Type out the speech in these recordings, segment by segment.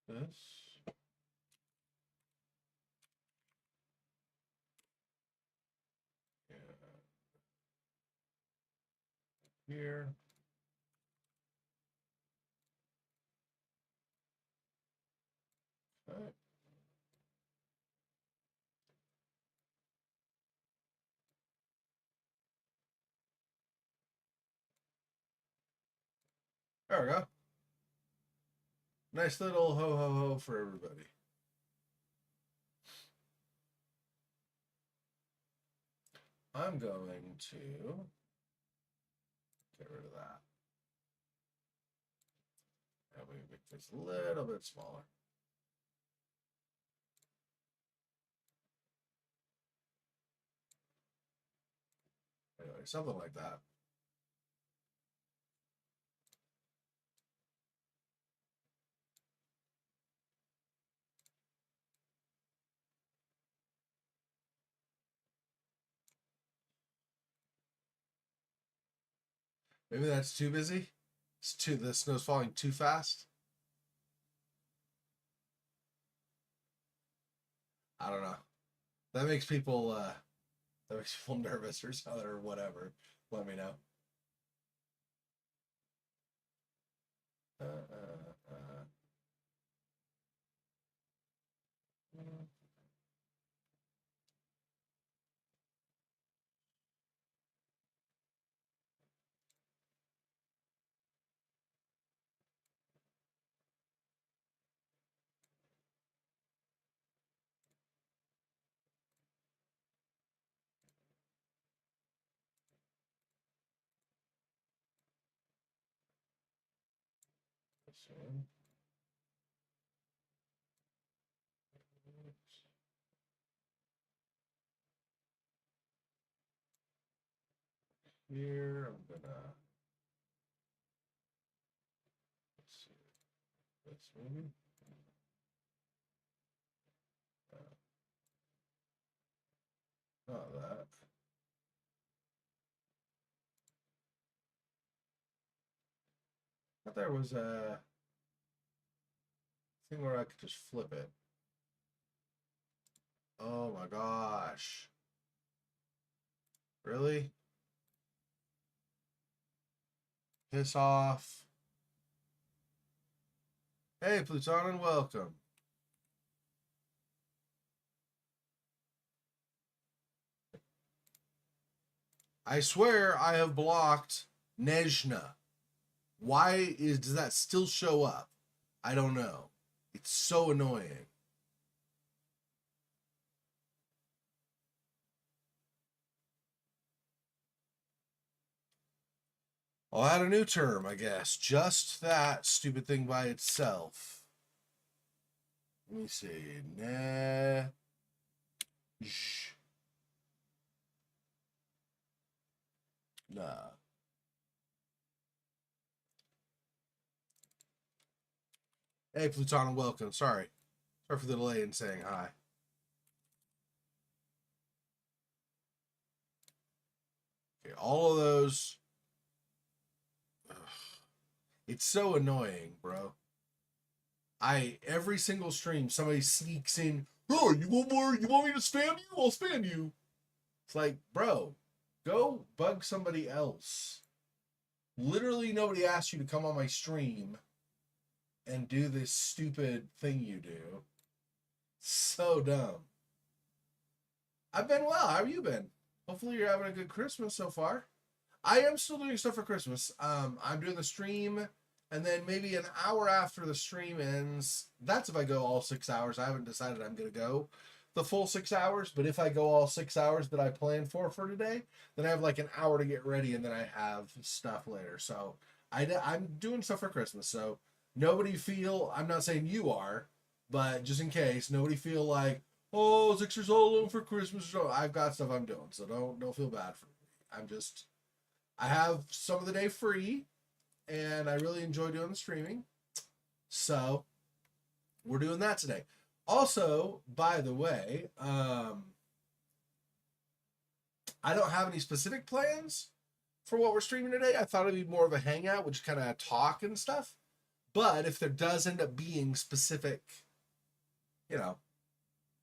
this. Here. Okay. There we go. Nice little ho ho ho for everybody. I'm going to get rid of that. And we make this a little bit smaller. Anyway, something like that. Maybe that's too busy. The snow's falling too fast. I don't know. That makes people nervous or something or whatever. Let me know. Here, I'm gonna, let's see, this maybe. Not that. I thought there was a thing where I could just flip it. Oh my gosh. Really? Piss off. Hey, Pluton, and welcome. I swear I have blocked Nejna. Why does that still show up? I don't know. It's so annoying. I'll add a new term, I guess. Just that stupid thing by itself. Let me see. Nah. Nah. Hey, Pluton, welcome. Sorry for the delay in saying hi. Okay, all of those. Ugh. It's so annoying, bro. Every single stream, somebody sneaks in. Oh, you want more? You want me to spam you? I'll spam you. It's like, bro, go bug somebody else. Literally, nobody asked you to come on my stream and do this stupid thing you do. So dumb. I've been well. How have you been? Hopefully, you're having a good Christmas so far. I am still doing stuff for Christmas. I'm doing the stream, and then maybe an hour after the stream ends, that's if I go all 6 hours. I haven't decided I'm going to go the full 6 hours, but if I go all 6 hours that I planned for today, then I have like an hour to get ready, and then I have stuff later. So I'm doing stuff for Christmas. So nobody feel, I'm not saying you are, but just in case, nobody feel like, oh, Sixers all alone for Christmas. So I've got stuff I'm doing, so don't feel bad for me. I have some of the day free, and I really enjoy doing the streaming. So we're doing that today. Also, by the way, I don't have any specific plans for what we're streaming today. I thought it'd be more of a hangout, which kind of talk and stuff. But if there does end up being specific, you know,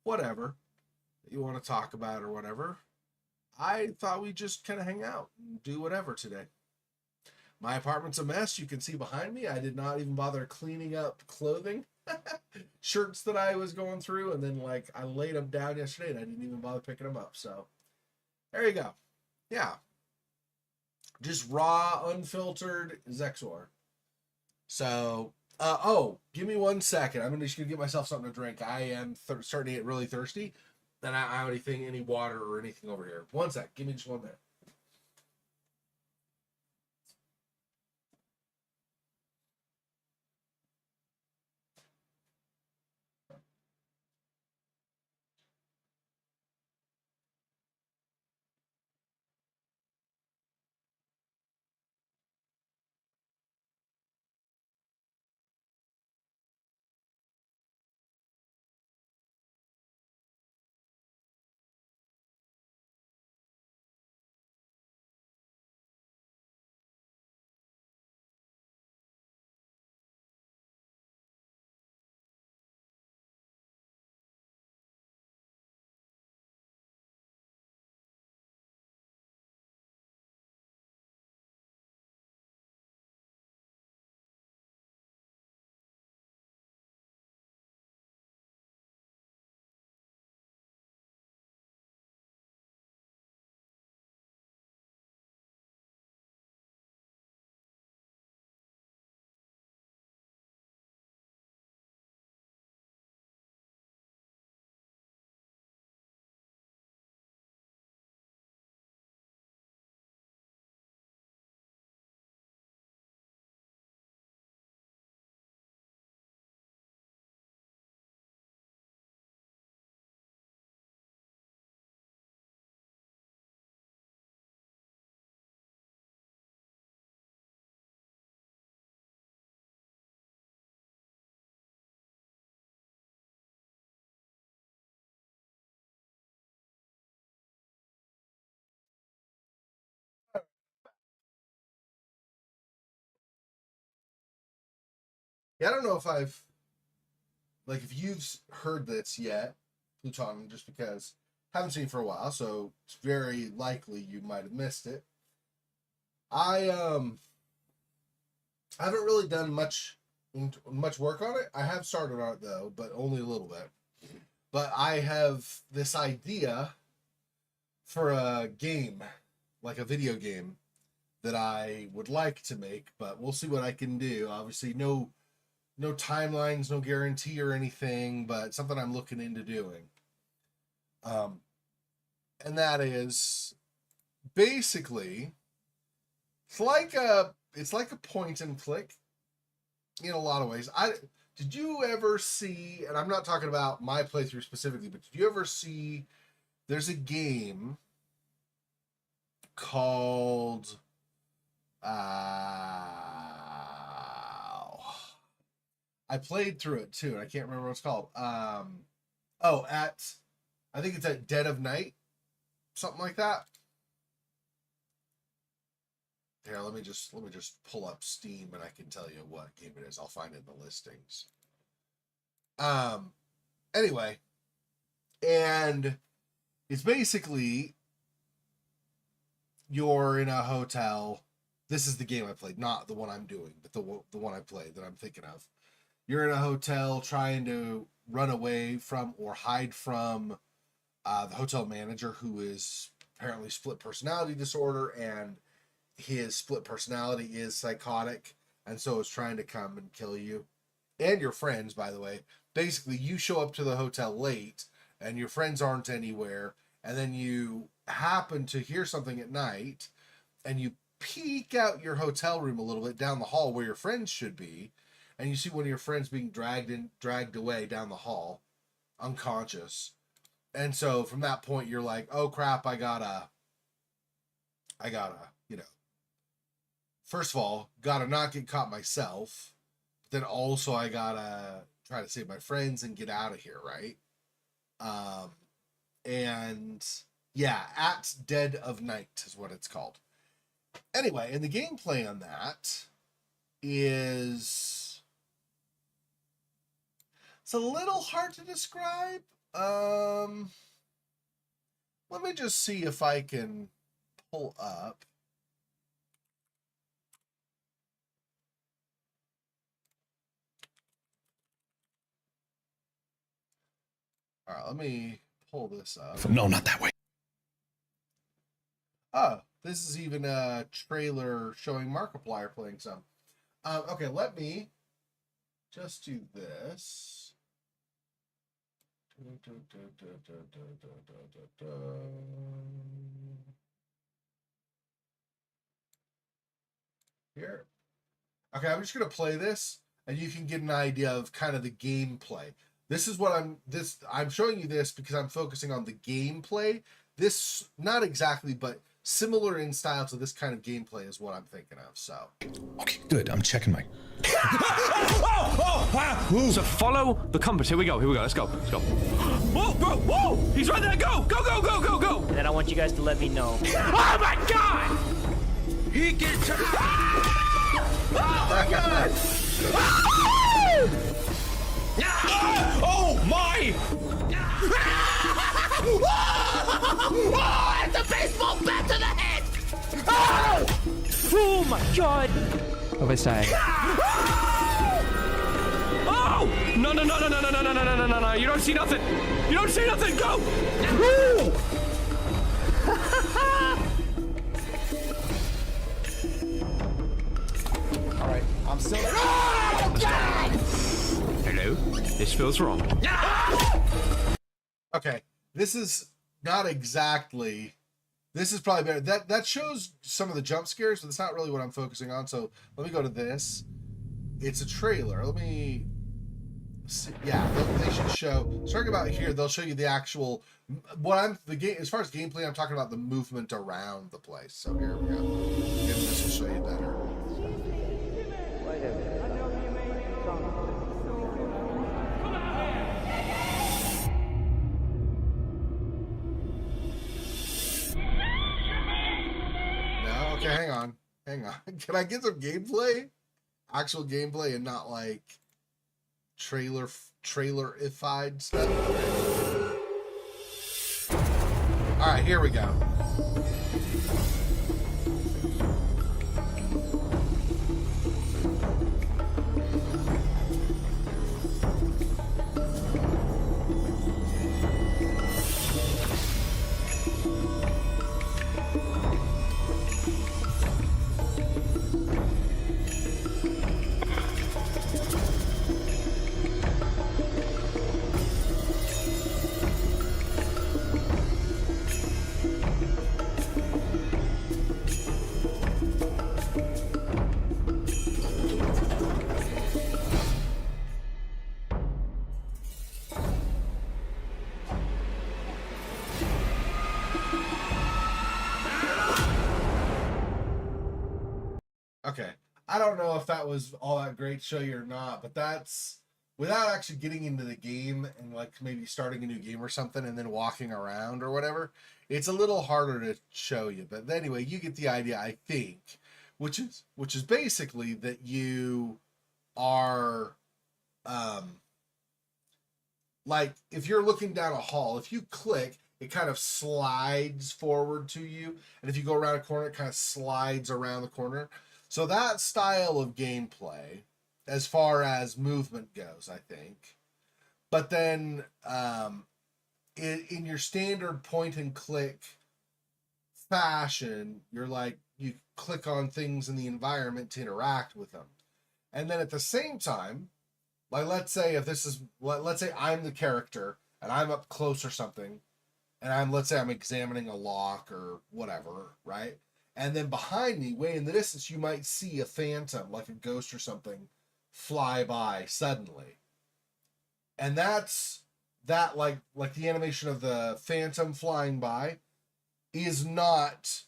whatever that you want to talk about or whatever, I thought we'd just kind of hang out and do whatever today. My apartment's a mess. You can see behind me. I did not even bother cleaning up clothing, shirts that I was going through, and then like I laid them down yesterday and I didn't even bother picking them up. So there you go. Yeah. Just raw, unfiltered Zexor. So, give me 1 second. I'm just gonna get myself something to drink. I am starting to get really thirsty. And I don't have anything, any water or anything over here. 1 sec. Give me just 1 minute. Yeah, I don't know if I've if you've heard this yet, Pluton, just because I haven't seen it for a while, so it's very likely you might have missed it. I haven't really done much work on it. I have started on it though, but only a little bit. But I have this idea for a game, like a video game, that I would like to make, but we'll see what I can do. Obviously, no timelines, no guarantee or anything, but something I'm looking into doing. Um, and that is basically it's like a point and click in a lot of ways. Did you ever see, and I'm not talking about my playthrough specifically, but did you ever see there's a game called I played through it too, and I can't remember what it's called. I think it's at Dead of Night, something like that. Here, let me just pull up Steam, and I can tell you what game it is. I'll find it in the listings. Um, anyway, and it's basically you're in a hotel. This is the game I played, not the one I'm doing, but the one I played that I'm thinking of. You're in a hotel trying to run away from or hide from the hotel manager, who is apparently split personality disorder, and his split personality is psychotic, and so is trying to come and kill you and your friends. By the way, basically, you show up to the hotel late, and your friends aren't anywhere, and then you happen to hear something at night, and you peek out your hotel room a little bit down the hall where your friends should be, and you see one of your friends being dragged away down the hall, unconscious. And so from that point, you're like, oh crap, I gotta, first of all, gotta not get caught myself. But then also I gotta try to save my friends and get out of here, right? Um, and yeah, at Dead of Night is what it's called. Anyway, and the gameplay on that is a little hard to describe. Let me just see if I can pull up. All right, let me pull this up. No, not that way. Oh, this is even a trailer showing Markiplier playing some. Okay, let me just do this. Here. Okay, I'm just gonna play this, and you can get an idea of kind of the gameplay. This is what I'm showing you this because I'm focusing on the gameplay. This, not exactly, but similar in style to this kind of gameplay is what I'm thinking of. So Okay, good. I'm checking my. So follow the compass. Here we go. Let's go. Whoa, bro, whoa! He's right there. Go! And then I want you guys to let me know. Oh my God! He gets. Oh my God! Oh my! Oh, it's a baseball bat to the head! Oh my God! What was I? Oh! No! You don't see nothing! Go! All right, I'm still. Oh, God! Hello? This feels wrong. okay, this is not exactly. This is probably better. That shows some of the jump scares, but it's not really what I'm focusing on. So let me go to this. It's a trailer. Let me see. Yeah, they should show. Starting about here, they'll show you the actual. The game as far as gameplay. I'm talking about the movement around the place. So here we go. Maybe this will show you better. Okay, hang on. Can I get some gameplay? Actual gameplay and not like trailerified stuff? All right, here we go. Okay, I don't know if that was all that great to show you or not, but that's without actually getting into the game and like maybe starting a new game or something and then walking around or whatever. It's a little harder to show you, but anyway, you get the idea, I think, which is basically that you are like if you're looking down a hall, if you click, it kind of slides forward to you, and if you go around a corner, it kind of slides around the corner. So that style of gameplay, as far as movement goes, I think. But then in your standard point and click fashion, you're like, you click on things in the environment to interact with them. And then at the same time, like let's say I'm the character and I'm up close or something, and let's say I'm examining a lock or whatever, right? And then behind me, way in the distance, you might see a phantom, like a ghost or something, fly by suddenly. And that's that like the animation of the phantom flying by is not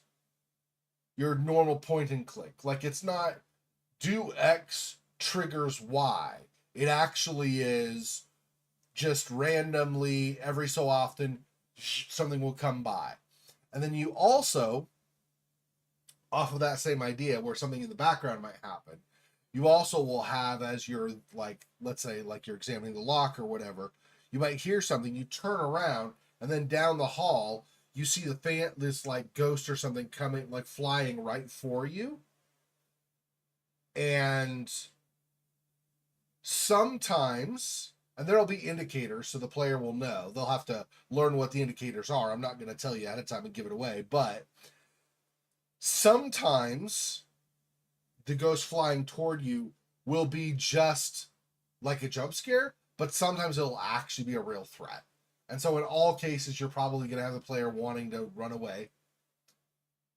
your normal point and click. Like it's not do X triggers Y. It actually is just randomly every so often something will come by. And then you also, off of that same idea where something in the background might happen, you also will have, as you're like, let's say like you're examining the lock or whatever, you might hear something, you turn around, and then down the hall, you see this like ghost or something coming, like flying right for you. And sometimes, and there'll be indicators, so the player will know. They'll have to learn what the indicators are. I'm not going to tell you ahead of time and give it away, but sometimes the ghost flying toward you will be just like a jump scare, but sometimes it'll actually be a real threat. And so in all cases, you're probably going to have the player wanting to run away,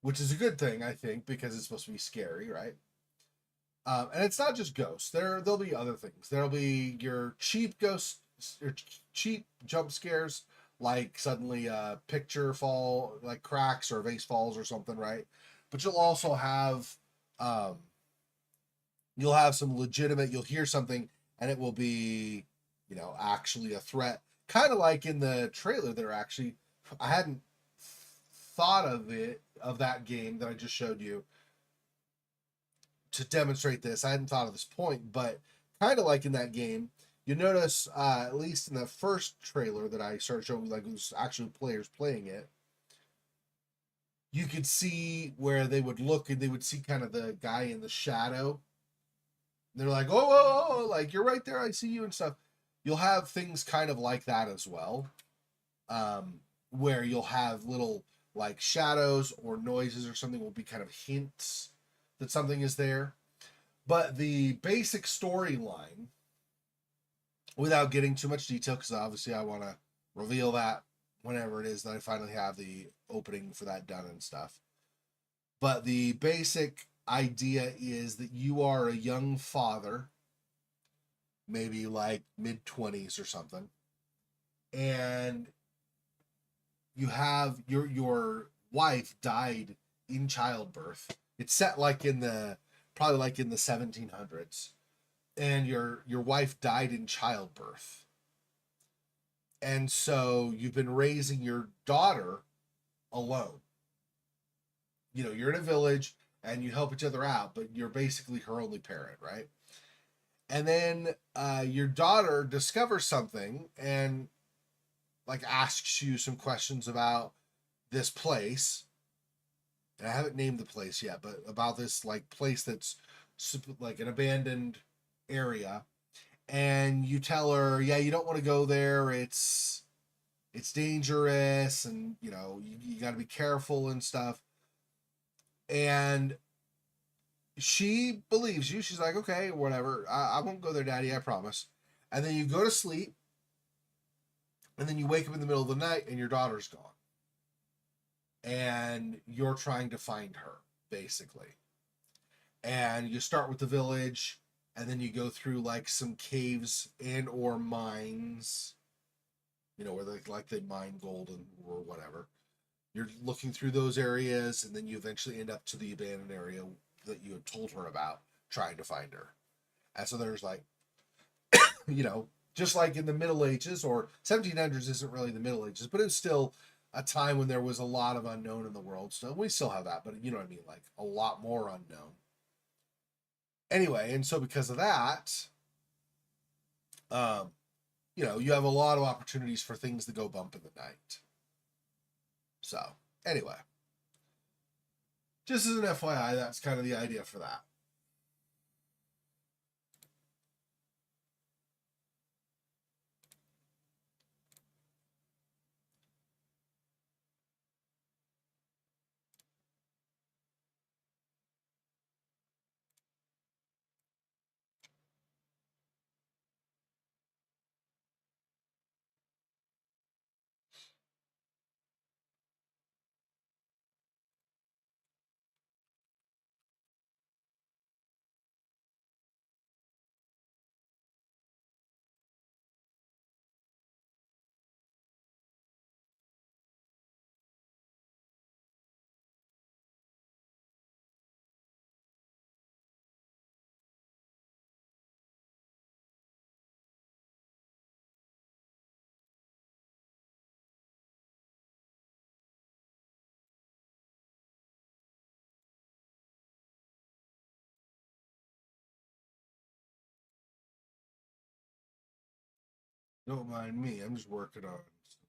which is a good thing, I think, because it's supposed to be scary, right? And it's not just ghosts. There'll be other things. There'll be your cheap ghosts or cheap jump scares, like suddenly a picture fall, like cracks or a vase falls or something, right? But you'll also have some legitimate, you'll hear something and it will be, actually a threat. Kind of like in the trailer there, actually, I hadn't thought of that game that I just showed you to demonstrate this. I hadn't thought of this point, but kind of like in that game, you notice, at least in the first trailer that I started showing, like it was actually players playing it, you could see where they would look and they would see kind of the guy in the shadow. They're like, oh, like you're right there, I see you and stuff. You'll have things kind of like that as well, where you'll have little like shadows or noises or something will be kind of hints that something is there. But the basic storyline, without getting too much detail, because obviously I want to reveal that whenever it is that I finally have the opening for that done and stuff. But the basic idea is that you are a young father, maybe like mid-20s or something, and you have your wife died in childbirth. It's set like probably like in the 1700s, and your wife died in childbirth. And so you've been raising your daughter alone. You're in a village and you help each other out, but you're basically her only parent, right? And then your daughter discovers something and like asks you some questions about this place. And I haven't named the place yet, but about this like place that's like an abandoned area. And you tell her, yeah, you don't want to go there. It's dangerous, and you got to be careful and stuff. And she believes you. She's like, okay, whatever. I won't go there, Daddy, I promise. And then you go to sleep, and then you wake up in the middle of the night, and your daughter's gone. And you're trying to find her, basically. And you start with the village, and then you go through like some caves and or mines, where they mine gold or whatever. You're looking through those areas, and then you eventually end up to the abandoned area that you had told her about, trying to find her. And so there's like, just like in the Middle Ages, or 1700s isn't really the Middle Ages, but it's still a time when there was a lot of unknown in the world. So we still have that, but you know what I mean? Like a lot more unknown. Anyway, and so because of that, you have a lot of opportunities for things to go bump in the night. So, anyway, just as an FYI, that's kind of the idea for that. Don't mind me. I'm just working on some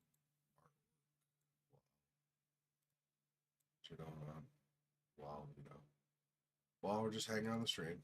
artwork. Going on while we're just hanging on the stream.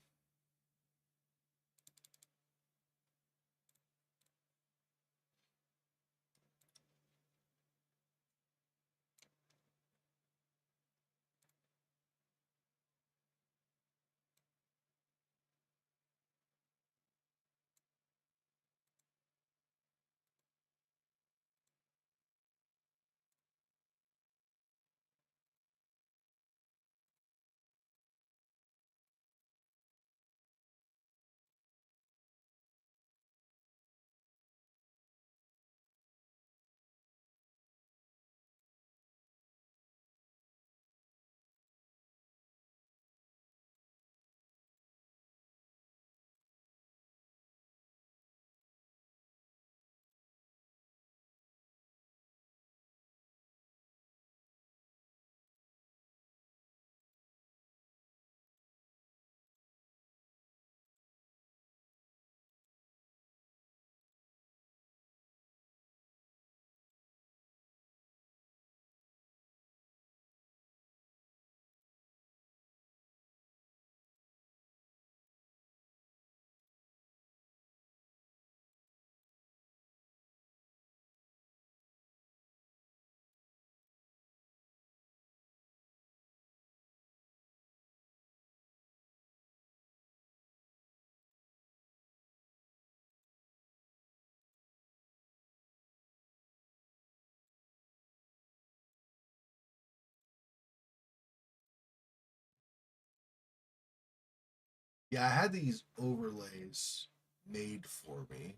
Yeah, I had these overlays made for me,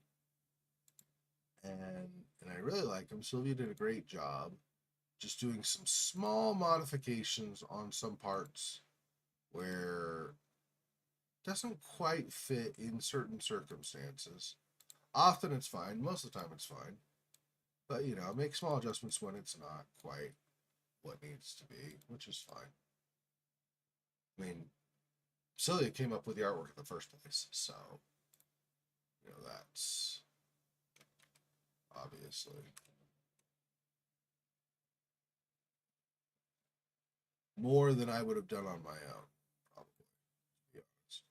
and I really like them. Sylvia did a great job, just doing some small modifications on some parts where it doesn't quite fit in certain circumstances. Often it's fine. Most of the time it's fine, but make small adjustments when it's not quite what needs to be, which is fine. I mean, Celia came up with the artwork in the first place, so that's obviously more than I would have done on my own, probably, to be honest.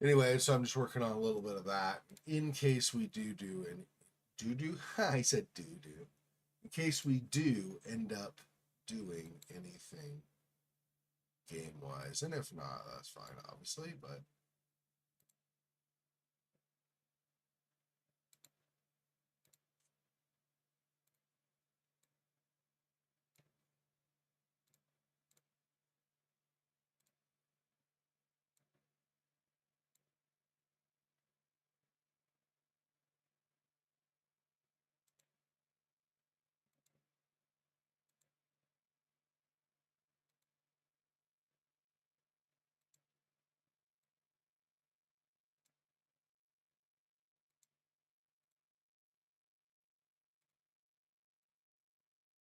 Anyway, so I'm just working on a little bit of that in case we do and do. I said do. In case we do end up doing anything game wise, and if not, that's fine, obviously. But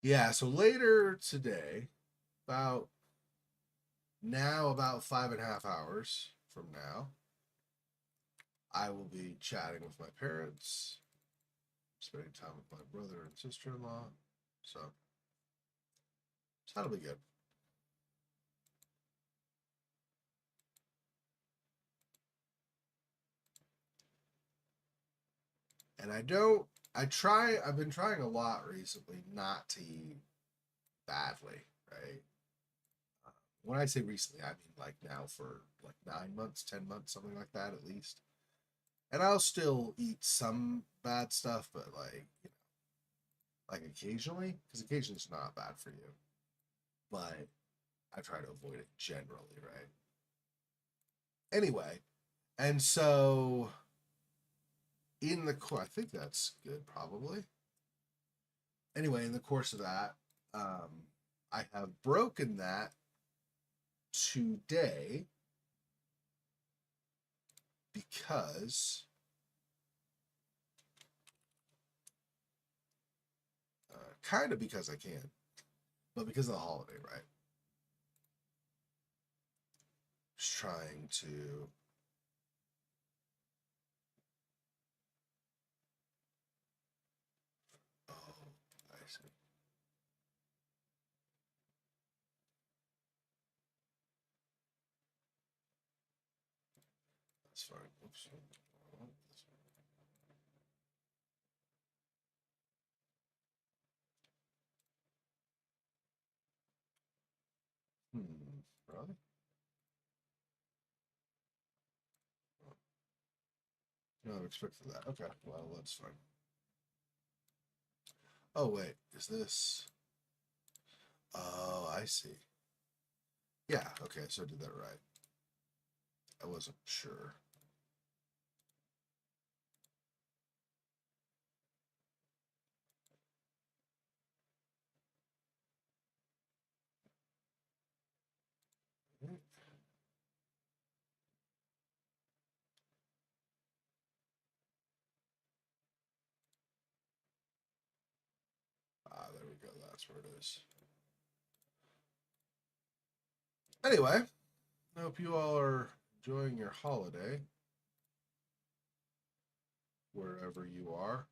yeah, so later today, about 5.5 hours from now, I will be chatting with my parents, spending time with my brother and sister-in-law. So that'll be good. And I've been trying a lot recently not to eat badly, right? When I say recently, I mean like now for like 9 months, 10 months, something like that at least. And I'll still eat some bad stuff, but like occasionally, because occasionally it's not bad for you. But I try to avoid it generally, right? Anyway, and so I think that's good, probably. Anyway, in the course of that, I have broken that today because kind of because I can, but because of the holiday, right? Just trying to I see. That's fine. Oops. Really? No, I expected that. Okay, well, that's fine. Oh, wait, is this? Oh, I see. Yeah, okay, so I did that right. I wasn't sure. Ah, there we go. That's where it is. Anyway, I hope you all are enjoying your holiday wherever you are.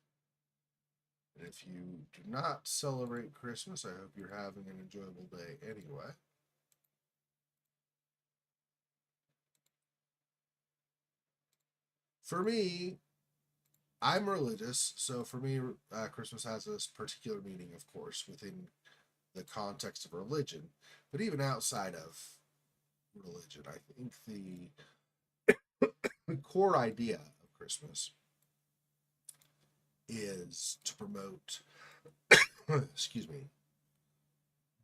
And if you do not celebrate Christmas, I hope you're having an enjoyable day anyway. For me, I'm religious, so for me, Christmas has this particular meaning, of course, within the context of religion. But even outside of religion, I think the core idea of Christmas is to promote, excuse me,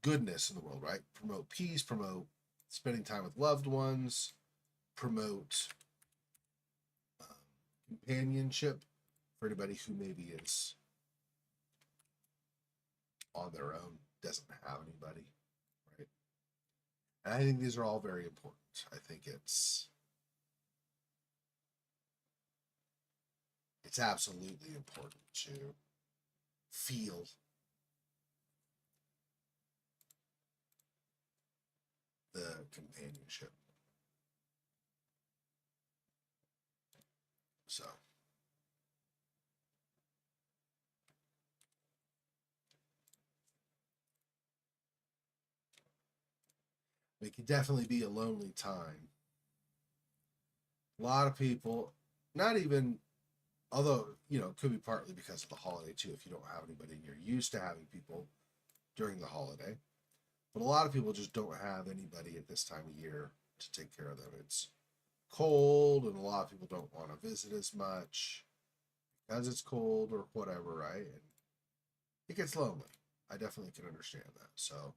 goodness in the world, right? Promote peace, promote spending time with loved ones, promote companionship for anybody who maybe is on their own, doesn't have anybody, right? And I think these are all very important. I think it's absolutely important to feel the companionship. So it can definitely be a lonely time. A lot of people, not even, although, you know, it could be partly because of the holiday too, if you don't have anybody and you're used to having people during the holiday. But a lot of people just don't have anybody at this time of year to take care of them. It's cold, and a lot of people don't want to visit as much because it's cold or whatever, right? And it gets lonely. I definitely can understand that. So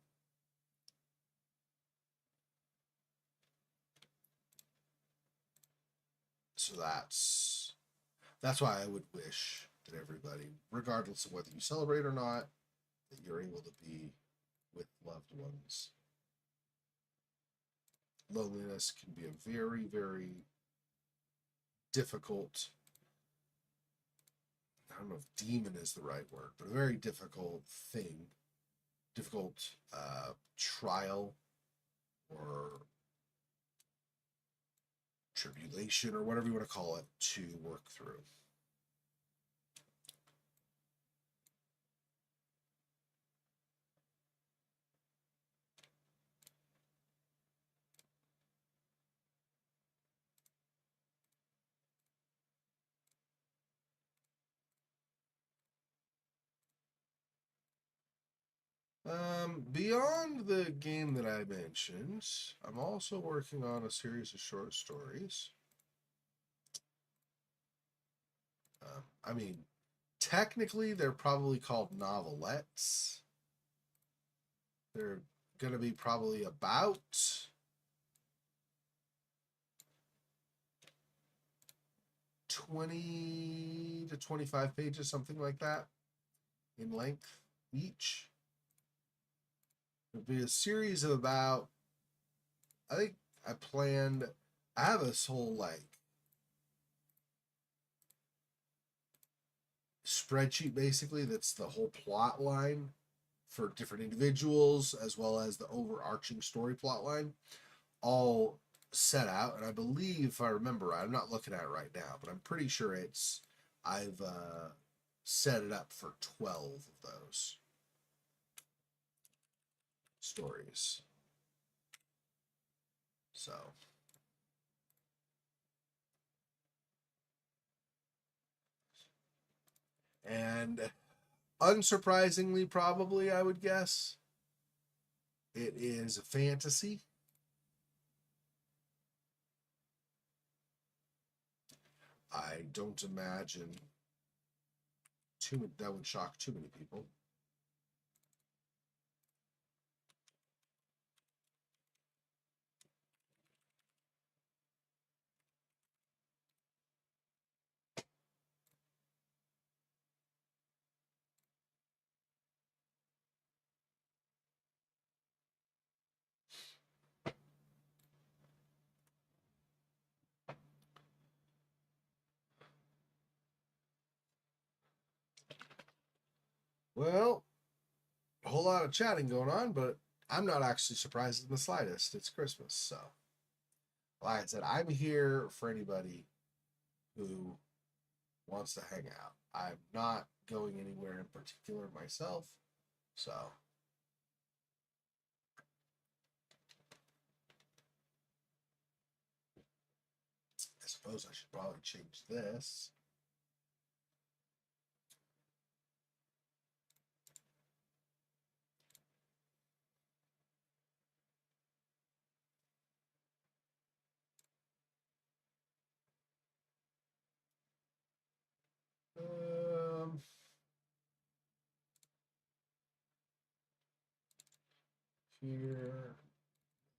that's why I would wish that everybody, regardless of whether you celebrate or not, that you're able to be with loved ones. Loneliness can be a very, very difficult, I don't know if demon is the right word, but a very difficult thing, difficult trial or tribulation or whatever you want to call it to work through. Beyond the game that I mentioned, I'm also working on a series of short stories. I mean, technically, they're probably called novelettes. They're going to be probably about 20 to 25 pages, something like that, in length each. It'll be a series of about, I think I have this whole like spreadsheet basically that's the whole plot line for different individuals as well as the overarching story plot line all set out. And I believe, if I remember right, I'm not looking at it right now, but I'm pretty sure I've set it up for 12 of those stories. So and unsurprisingly, probably, I would guess, it is a fantasy. I don't imagine that would shock too many people. Well, a whole lot of chatting going on, but I'm not actually surprised in the slightest. It's Christmas, so like I said, I'm here for anybody who wants to hang out. I'm not going anywhere in particular myself, so I suppose I should probably change this. Here,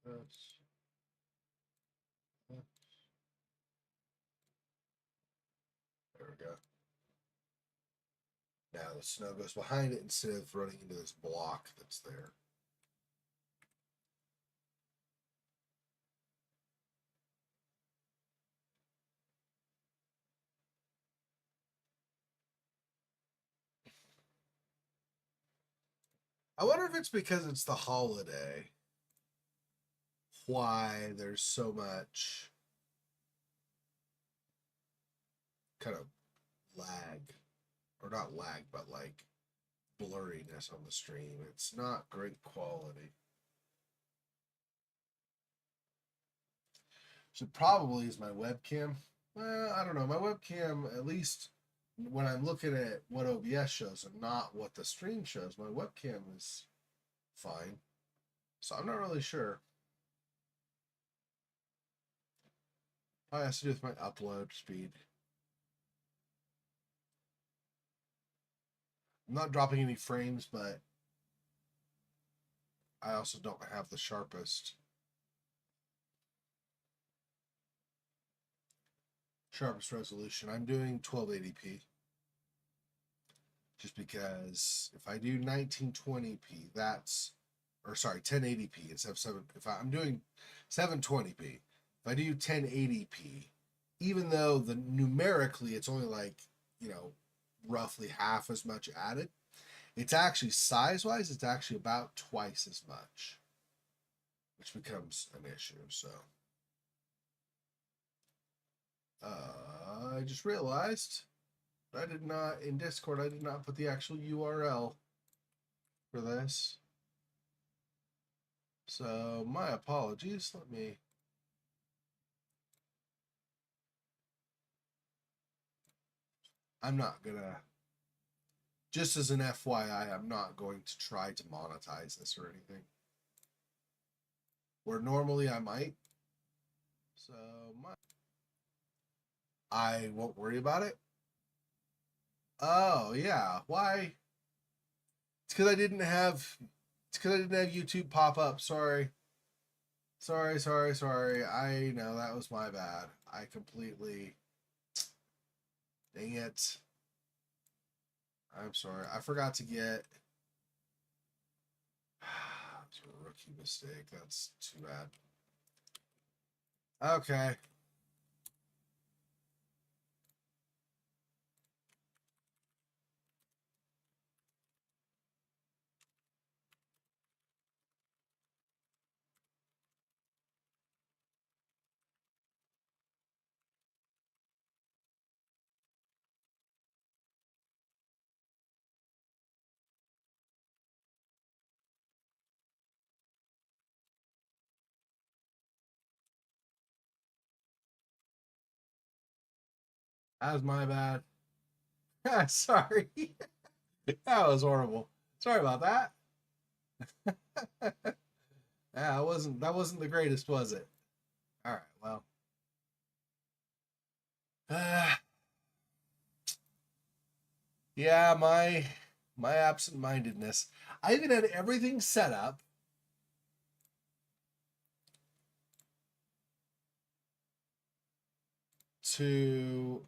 that's. There we go. Now the snow goes behind it instead of running into this block that's there. I wonder if it's because it's the holiday why there's so much kind of lag, or not lag, but like blurriness on the stream. It's not great quality. So probably is my webcam. Well, I don't know. My webcam, at least when I'm looking at what OBS shows and not what the stream shows, my webcam is fine. So I'm not really sure. Probably has to do with my upload speed. I'm not dropping any frames, but I also don't have the sharpest resolution. I'm doing 1280p. Just because if I do 1920p, that's, or sorry, 1080p instead of I'm doing 720p. If I do 1080p, even though numerically it's only like, roughly half as much added, it's actually size-wise, it's actually about twice as much, which becomes an issue. So I just realized I did not, in Discord, I did not put the actual URL for this. So my apologies. I'm not gonna, just as an FYI, I'm not going to try to monetize this or anything. Where normally I might. So I won't worry about it. Oh yeah, why? It's because I didn't have YouTube pop up. Sorry. I know that was my bad. I completely, dang it. I'm sorry. I forgot to get. It's a rookie mistake. That's too bad. Okay. That was my bad. Sorry. That was horrible. Sorry about that. Yeah, that wasn't the greatest, was it? All right, well. Yeah, my absent-mindedness. I even had everything set up to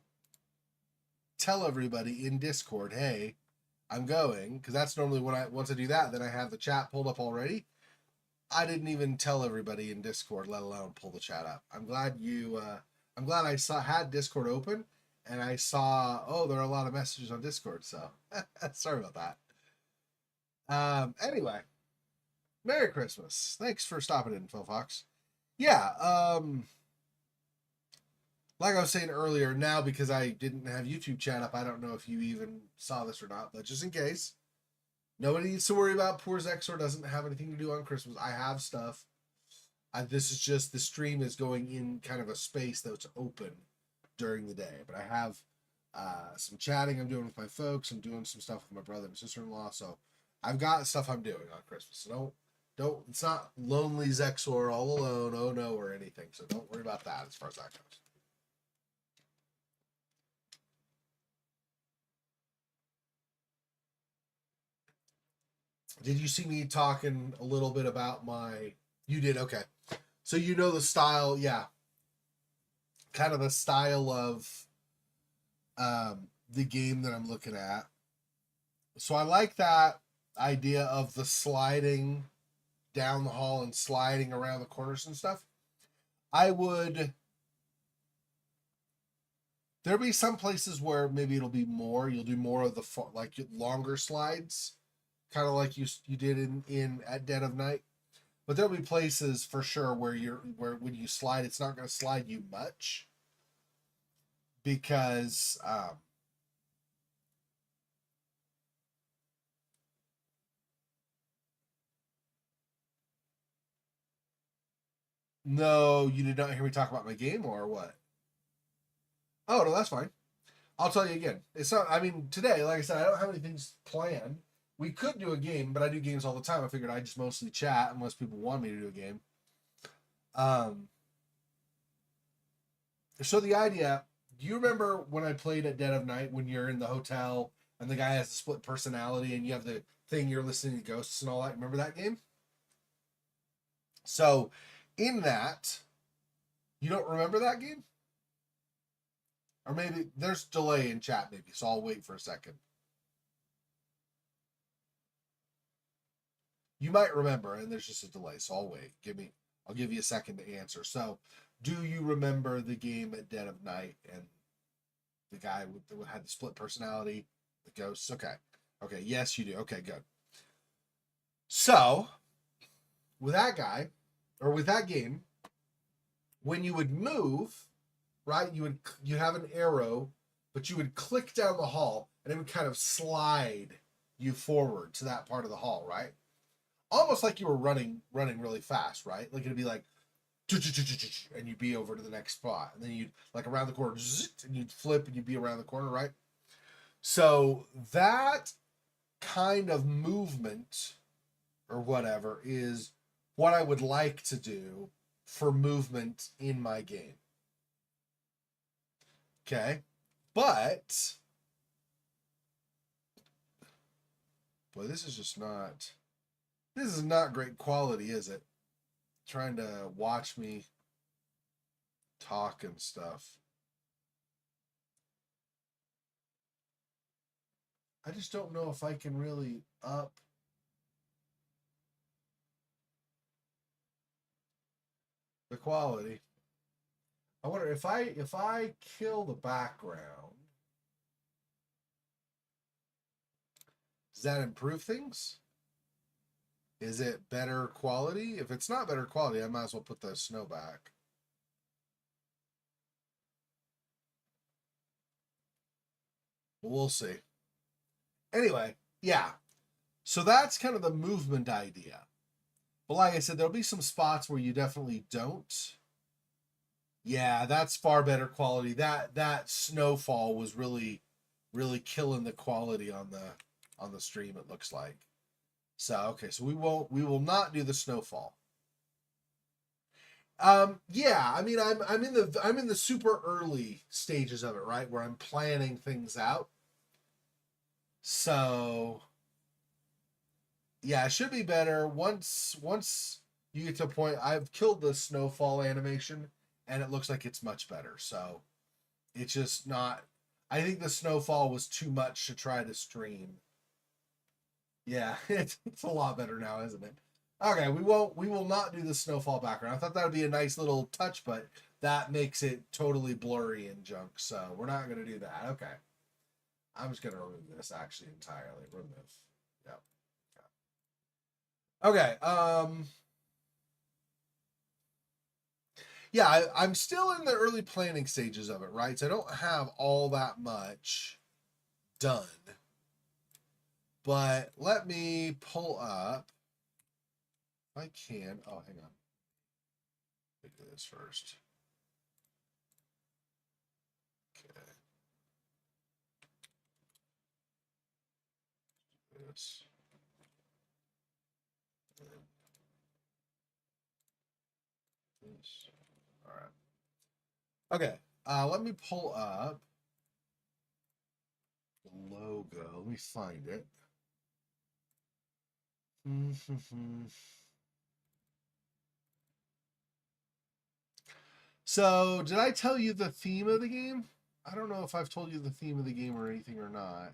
tell everybody in Discord, hey, I'm going, because that's normally when once I do that, then I have the chat pulled up already. I didn't even tell everybody in Discord, let alone pull the chat up. I'm glad I had Discord open and I saw, oh, there are a lot of messages on Discord, so sorry about that. Anyway, Merry Christmas. Thanks for stopping in, Phil Fox. Yeah, like I was saying earlier, now because I didn't have YouTube chat up, I don't know if you even saw this or not, but just in case, nobody needs to worry about poor Zexor doesn't have anything to do on Christmas. I have stuff. This is just, the stream is going in kind of a space that's open during the day, but I have some chatting I'm doing with my folks. I'm doing some stuff with my brother and sister-in-law, so I've got stuff I'm doing on Christmas. So don't, it's not lonely Zexor all alone, oh no, or anything, so don't worry about that as far as that goes. Did you see me talking a little bit about you did? Okay. So you know the style, yeah. Kind of the style of the game that I'm looking at. So I like that idea of the sliding down the hall and sliding around the corners and stuff. There'll be some places where maybe it'll be more, you'll do more of the like longer slides, kind of like you did in at Dead of Night. But there'll be places for sure where when you slide, it's not going to slide you much because no, you did not hear me talk about my game or what? Oh, no, that's fine. I'll tell you again. It's not, I mean, today, like I said, I don't have any things planned. We could do a game, but I do games all the time. I figured I'd just mostly chat unless people want me to do a game. So the idea, do you remember when I played at Dead of Night when you're in the hotel and the guy has a split personality and you have the thing you're listening to ghosts and all that? Remember that game? So in that, you don't remember that game? Or maybe there's delay in chat maybe, so I'll wait for a second. You might remember, and there's just a delay, so I'll wait. I'll give you a second to answer. So, do you remember the game at Dead of Night and the guy that had the split personality, the ghosts? Okay. Okay, yes, you do. Okay, good. So, with that guy, or with that game, when you would move, right, you have an arrow, but you would click down the hall, and it would kind of slide you forward to that part of the hall, right? Almost like you were running really fast, right? Like it'd be like, and you'd be over to the next spot, and then you'd like around the corner, and you'd flip, and you'd be around the corner, right? So that kind of movement or whatever is what I would like to do for movement in my game. Okay, but boy, this is not great quality, is it? Trying to watch me talk and stuff. I just don't know if I can really up the quality. I wonder if I kill the background, does that improve things? Is it better quality? If it's not better quality, I might as well put the snow back. We'll see. Anyway, yeah. So that's kind of the movement idea. But like I said, there'll be some spots where you definitely don't Yeah, that's far better quality. That snowfall was really killing the quality on the stream, it looks like. So okay, so we will not do the snowfall. Yeah, I mean I'm in the super early stages of it, right? Where I'm planning things out. So yeah, it should be better once you get to a point. I've killed the snowfall animation and it looks like it's much better. So it's just not, I think the snowfall was too much to try to stream. Yeah, it's a lot better now, isn't it? Okay, we will not do the snowfall background. I thought that would be a nice little touch, but that makes it totally blurry and junk. So we're not going to do that. Okay. I'm just going to remove this actually entirely. Remove. Yep. Okay. Yeah, I'm still in the early planning stages of it, right? So I don't have all that much done. But let me pull up. If I can. Oh, hang on. Let me do this first. Okay. This. This. All right. Okay. Let me pull up the logo. Let me find it. So, did I tell you the theme of the game? I don't know if I've told you the theme of the game or anything or not.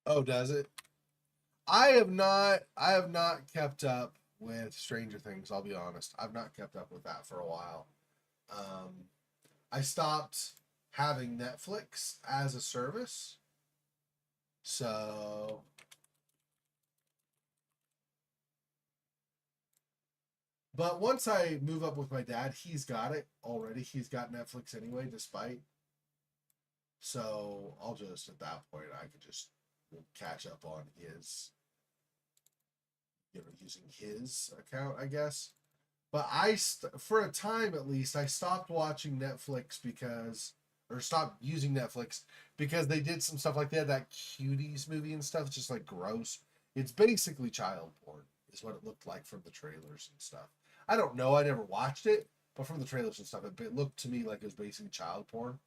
Oh, does it? I have not kept up with Stranger Things, I'll be honest. I've not kept up with that for a while. I stopped having Netflix as a service. So but once I move up with my dad, he's got it already. He's got Netflix anyway, despite. So I'll just, at that point, I could just catch up on his, using his account, I guess. But for a time at least, I stopped watching Netflix or stopped using Netflix because they did some stuff like they had that Cuties movie and stuff. It's just like gross. It's basically child porn, is what it looked like from the trailers and stuff. I don't know. I never watched it, but from the trailers and stuff, it looked to me like it was basically child porn,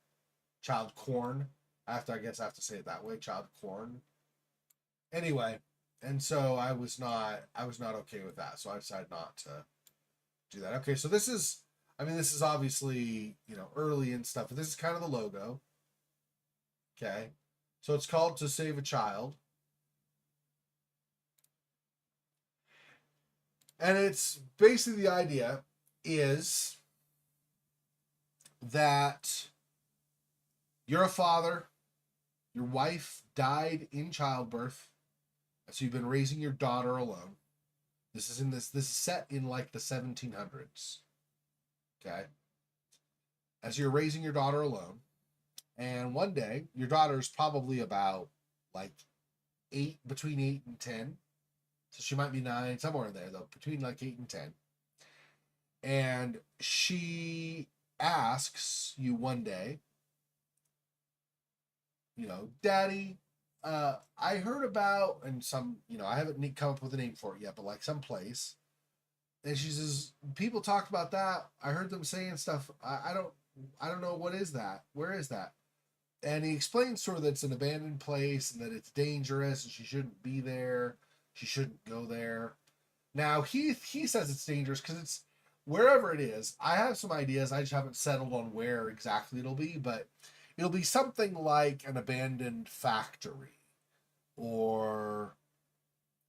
child corn. I guess I have to say it that way, child corn. Anyway, and so I was not okay with that, so I decided not to do that. Okay, so this is obviously, early and stuff, but this is kind of the logo. Okay, so it's called To Save a Child. And it's basically, the idea is that you're a father, your wife died in childbirth, so you've been raising your daughter alone. This is set in like the 1700s. Okay. As you're raising your daughter alone, and one day your daughter's probably about like between 8 and 10. So she might be 9, somewhere in there though, between like 8 and 10. And she asks you one day, Daddy, I heard about, and some, I haven't come up with a name for it yet, but like some place. And she says, people talked about that. I heard them saying stuff. I don't know, what is that? Where is that? And he explains sort of that it's an abandoned place and that it's dangerous and she shouldn't be there. She shouldn't go there. Now he says it's dangerous because it's wherever it is. I have some ideas. I just haven't settled on where exactly it'll be, but it'll be something like an abandoned factory or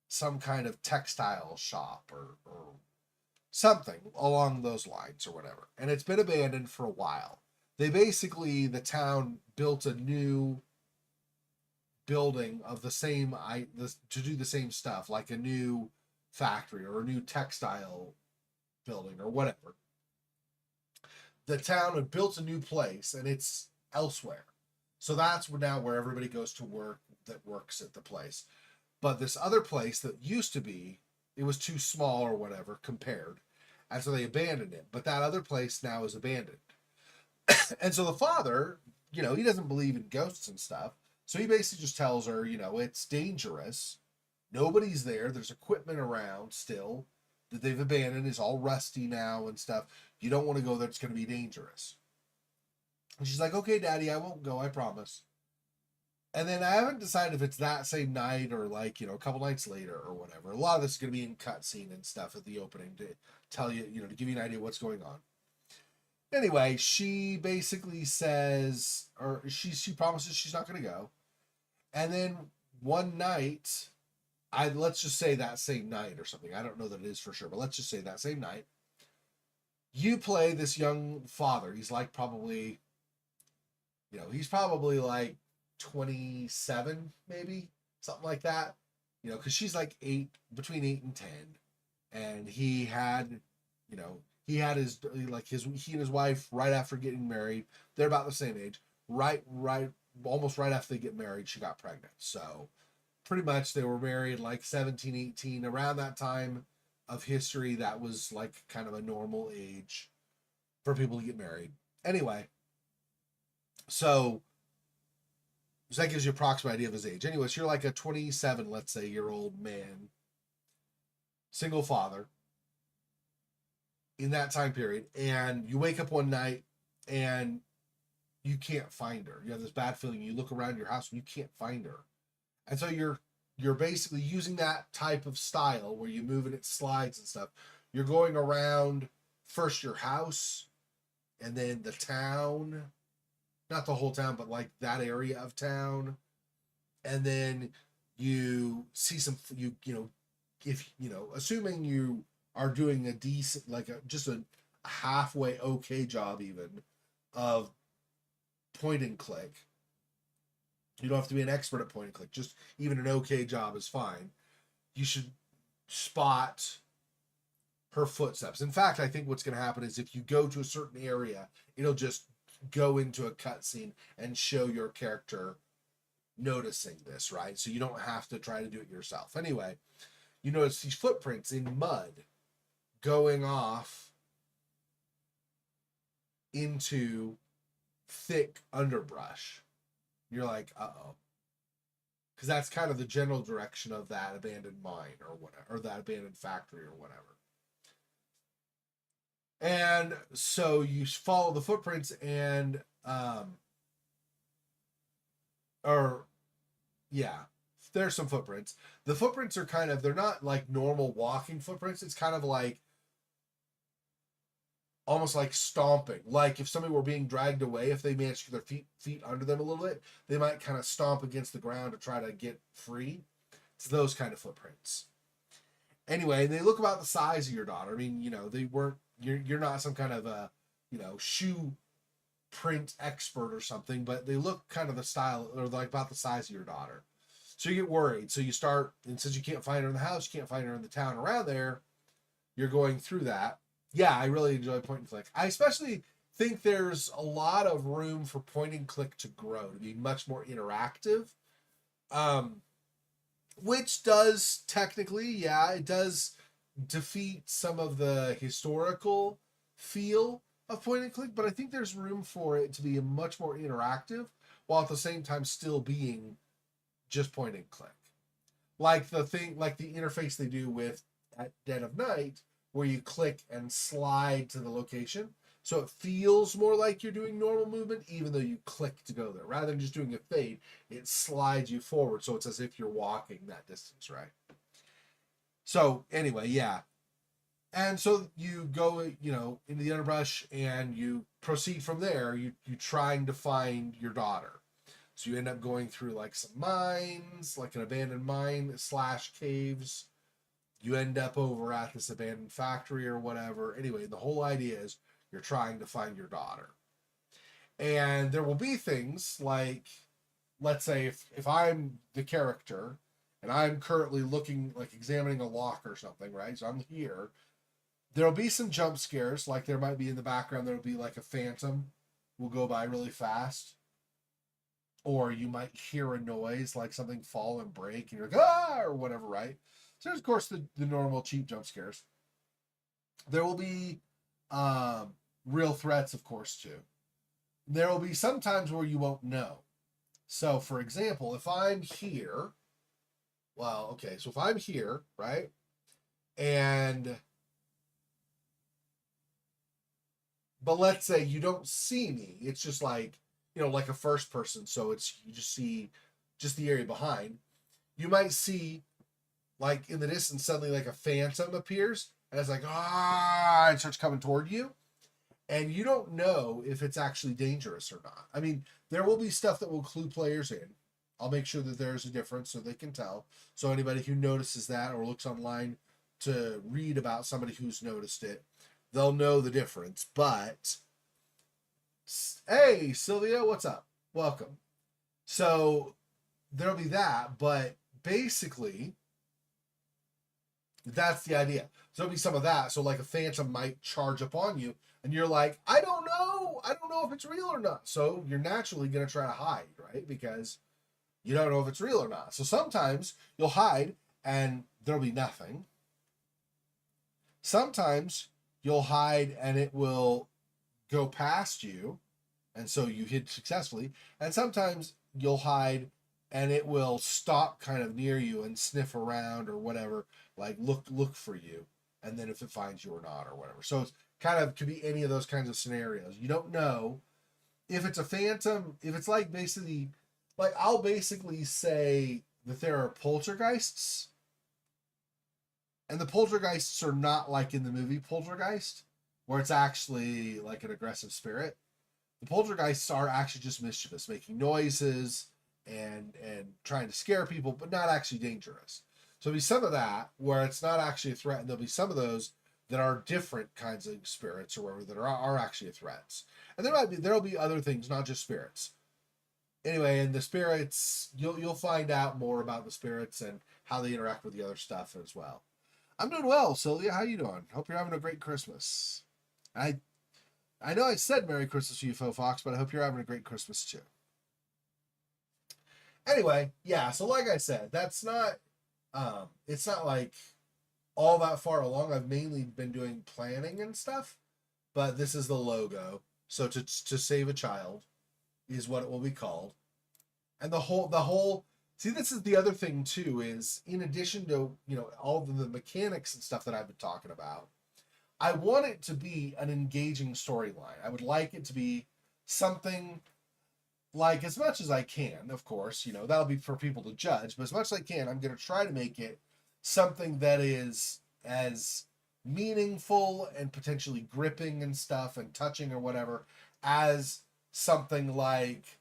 some kind of textile shop or something along those lines or whatever. And it's been abandoned for a while. The town built a new building of the same, to do the same stuff, like a new factory or a new textile building or whatever. The town had built a new place and it's elsewhere. So that's now where everybody goes to work that works at the place. But this other place that used to be, it was too small or whatever compared. And so they abandoned it. But that other place now is abandoned. And so the father, you know, he doesn't believe in ghosts and stuff. So he basically just tells her, you know, it's dangerous. Nobody's there. There's equipment around still that they've abandoned. It's all rusty now and stuff. You don't want to go there. It's going to be dangerous. And she's like, okay, Daddy, I won't go. I promise. And then I haven't decided if it's that same night or like, you know, a couple nights later or whatever. A lot of this is going to be in cutscene and stuff at the opening to tell you, you know, to give you an idea what's going on. Anyway, she basically says, or she promises she's not going to go. And then one night, let's just say that same night or something. I don't know that it is for sure, but let's just say that same night, you play this young father. He's like probably, you know, he's probably like 27, maybe something like that, you know, because she's like between 8 and 10, and he had, you know, he and his wife right after getting married. They're about the same age. Almost right after they get married, she got pregnant. So pretty much they were married like 17, 18, around that time of history. That was like kind of a normal age for people to get married. Anyway, so that gives you an approximate idea of his age. Anyway, so you're like a 27, let's say, year old man, single father in that time period, and you wake up one night and you can't find her. You have this bad feeling. You look around your house and you can't find her. And so you're basically using that type of style where you move and it slides and stuff. You're going around first your house and then the town, not the whole town, but like that area of town. And then you see if, you know, assuming you are doing a decent, like just a halfway okay job even of point and click. You don't have to be an expert at point and click. Just even an okay job is fine. You should spot her footsteps. In fact, I think what's going to happen is if you go to a certain area, it'll just go into a cutscene and show your character noticing this, right? So you don't have to try to do it yourself. Anyway, you notice these footprints in mud going off into thick underbrush. You're like, uh-oh. Because that's kind of the general direction of that abandoned mine or whatever, or that abandoned factory or whatever. And so you follow the footprints and, there's some footprints. The footprints are kind of, they're not like normal walking footprints. It's kind of like, almost like stomping. Like if somebody were being dragged away, if they managed to get their feet under them a little bit, they might kind of stomp against the ground to try to get free. It's those kind of footprints. Anyway, they look about the size of your daughter. I mean, you know, you're not some kind of a, you know, shoe print expert or something, but they look kind of the style or like about the size of your daughter. So you get worried. So you start, and since you can't find her in the house, you can't find her in the town around there, you're going through that. Yeah, I really enjoy point and click. I especially think there's a lot of room for point and click to grow, to be much more interactive. Which does technically, it does defeat some of the historical feel of point and click, but I think there's room for it to be much more interactive while at the same time still being just point and click. Like the interface they do with at Dead of Night, where you click and slide to the location. So it feels more like you're doing normal movement, even though you click to go there. Rather than just doing a fade, it slides you forward. So it's as if you're walking that distance, right? So anyway, yeah. And so you go, you know, into the underbrush and you proceed from there. You trying to find your daughter. So you end up going through like some mines, like an abandoned mine / caves. You end up over at this abandoned factory or whatever. Anyway, the whole idea is you're trying to find your daughter. And there will be things like, let's say if I'm the character and I'm currently looking, like examining a lock or something, right? So I'm here. There'll be some jump scares, like there might be in the background, there'll be like a phantom will go by really fast. or you might hear a noise like something fall and break, and you're like, ah, or whatever, right? So there's, of course, the normal cheap jump scares. There will be real threats, of course, too. There will be some times where you won't know. So, for example, if I'm here, well, okay, so if I'm here, right, but let's say you don't see me, it's just like, like a first person, so you just see just the area behind. You might see, like, in the distance, suddenly, like, a phantom appears, and it's like, and starts coming toward you, and you don't know if it's actually dangerous or not. I mean, there will be stuff that will clue players in. I'll make sure that there's a difference so they can tell. So anybody who notices that or looks online to read about somebody who's noticed it, they'll know the difference. But, hey, Sylvia, what's up? Welcome. So there'll be that, but basically, that's the idea. So there'll be some of that. So like a phantom might charge upon you, and you're like, I don't know if it's real or not. So you're naturally going to try to hide, right? Because you don't know if it's real or not. So sometimes you'll hide and there'll be nothing. Sometimes you'll hide and it will go past you, and so you hid successfully. And sometimes you'll hide and it will stop kind of near you and sniff around or whatever, like look for you, and then if it finds you or not or whatever. So it's kind of could be any of those kinds of scenarios. You don't know if it's a phantom, if it's like basically, like I'll basically say that there are poltergeists, and the poltergeists are not like in the movie Poltergeist, where it's actually like an aggressive spirit. The poltergeists are actually just mischievous, making noises and trying to scare people, but not actually dangerous. So there'll be some of that where it's not actually a threat, and there'll be some of those that are different kinds of spirits or whatever that are actually threats. And there'll be other things, not just spirits. Anyway, and the spirits, you'll find out more about the spirits and how they interact with the other stuff as well. I'm doing well, Sylvia. How you doing? Hope you're having a great Christmas. I know I said Merry Christmas to you, Faux Fox, but I hope you're having a great Christmas too. Anyway, yeah, so like I said, that's not it's not like all that far along. I've mainly been doing planning and stuff, but this is the logo. So to save a child is what it will be called. And the whole see, this is the other thing too, is in addition to, all of the mechanics and stuff that I've been talking about, I want it to be an engaging storyline. I would like it to be something like, as much as I can, of course, that'll be for people to judge, but as much as I can, I'm going to try to make it something that is as meaningful and potentially gripping and stuff and touching or whatever as something like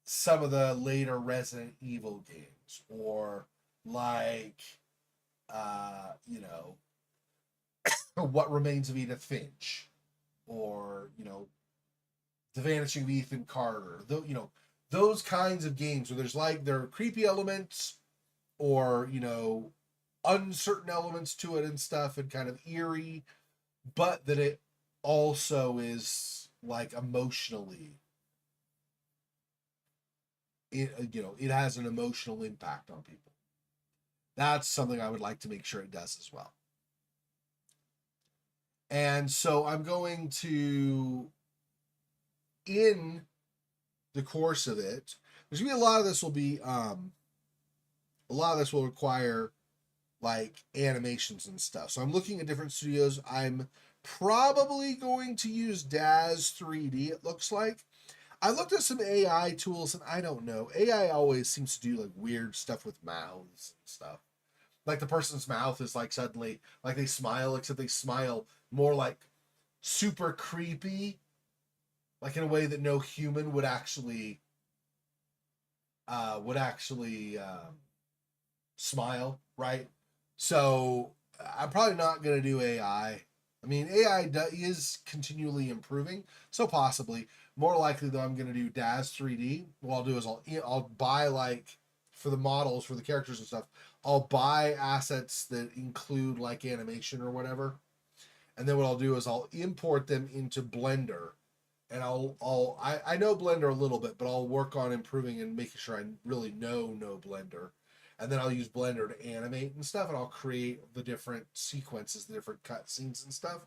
some of the later Resident Evil games, or like, What Remains of Edith Finch, or, The Vanishing of Ethan Carter, those kinds of games where there are creepy elements or, uncertain elements to it and stuff, and kind of eerie, but that it also is like emotionally, it has an emotional impact on people. That's something I would like to make sure it does as well. And so I'm going to, in the course of it, there's going to be a lot of this will require like animations and stuff. So I'm looking at different studios. I'm probably going to use Daz 3D, it looks like. I looked at some AI tools, and I don't know. AI always seems to do like weird stuff with mouths and stuff. Like the person's mouth is like suddenly, like they smile, except they smile more like super creepy, like in a way that no human would actually smile, right? So I'm probably not going to do AI. I mean, AI is continually improving, so possibly. More likely, though, I'm going to do Daz 3D. What I'll do is I'll buy, like, for the models, for the characters and stuff, I'll buy assets that include, like, animation or whatever. And then what I'll do is I'll import them into Blender and I know Blender a little bit, but I'll work on improving and making sure I really know Blender. And then I'll use Blender to animate and stuff, and I'll create the different sequences, the different cutscenes and stuff.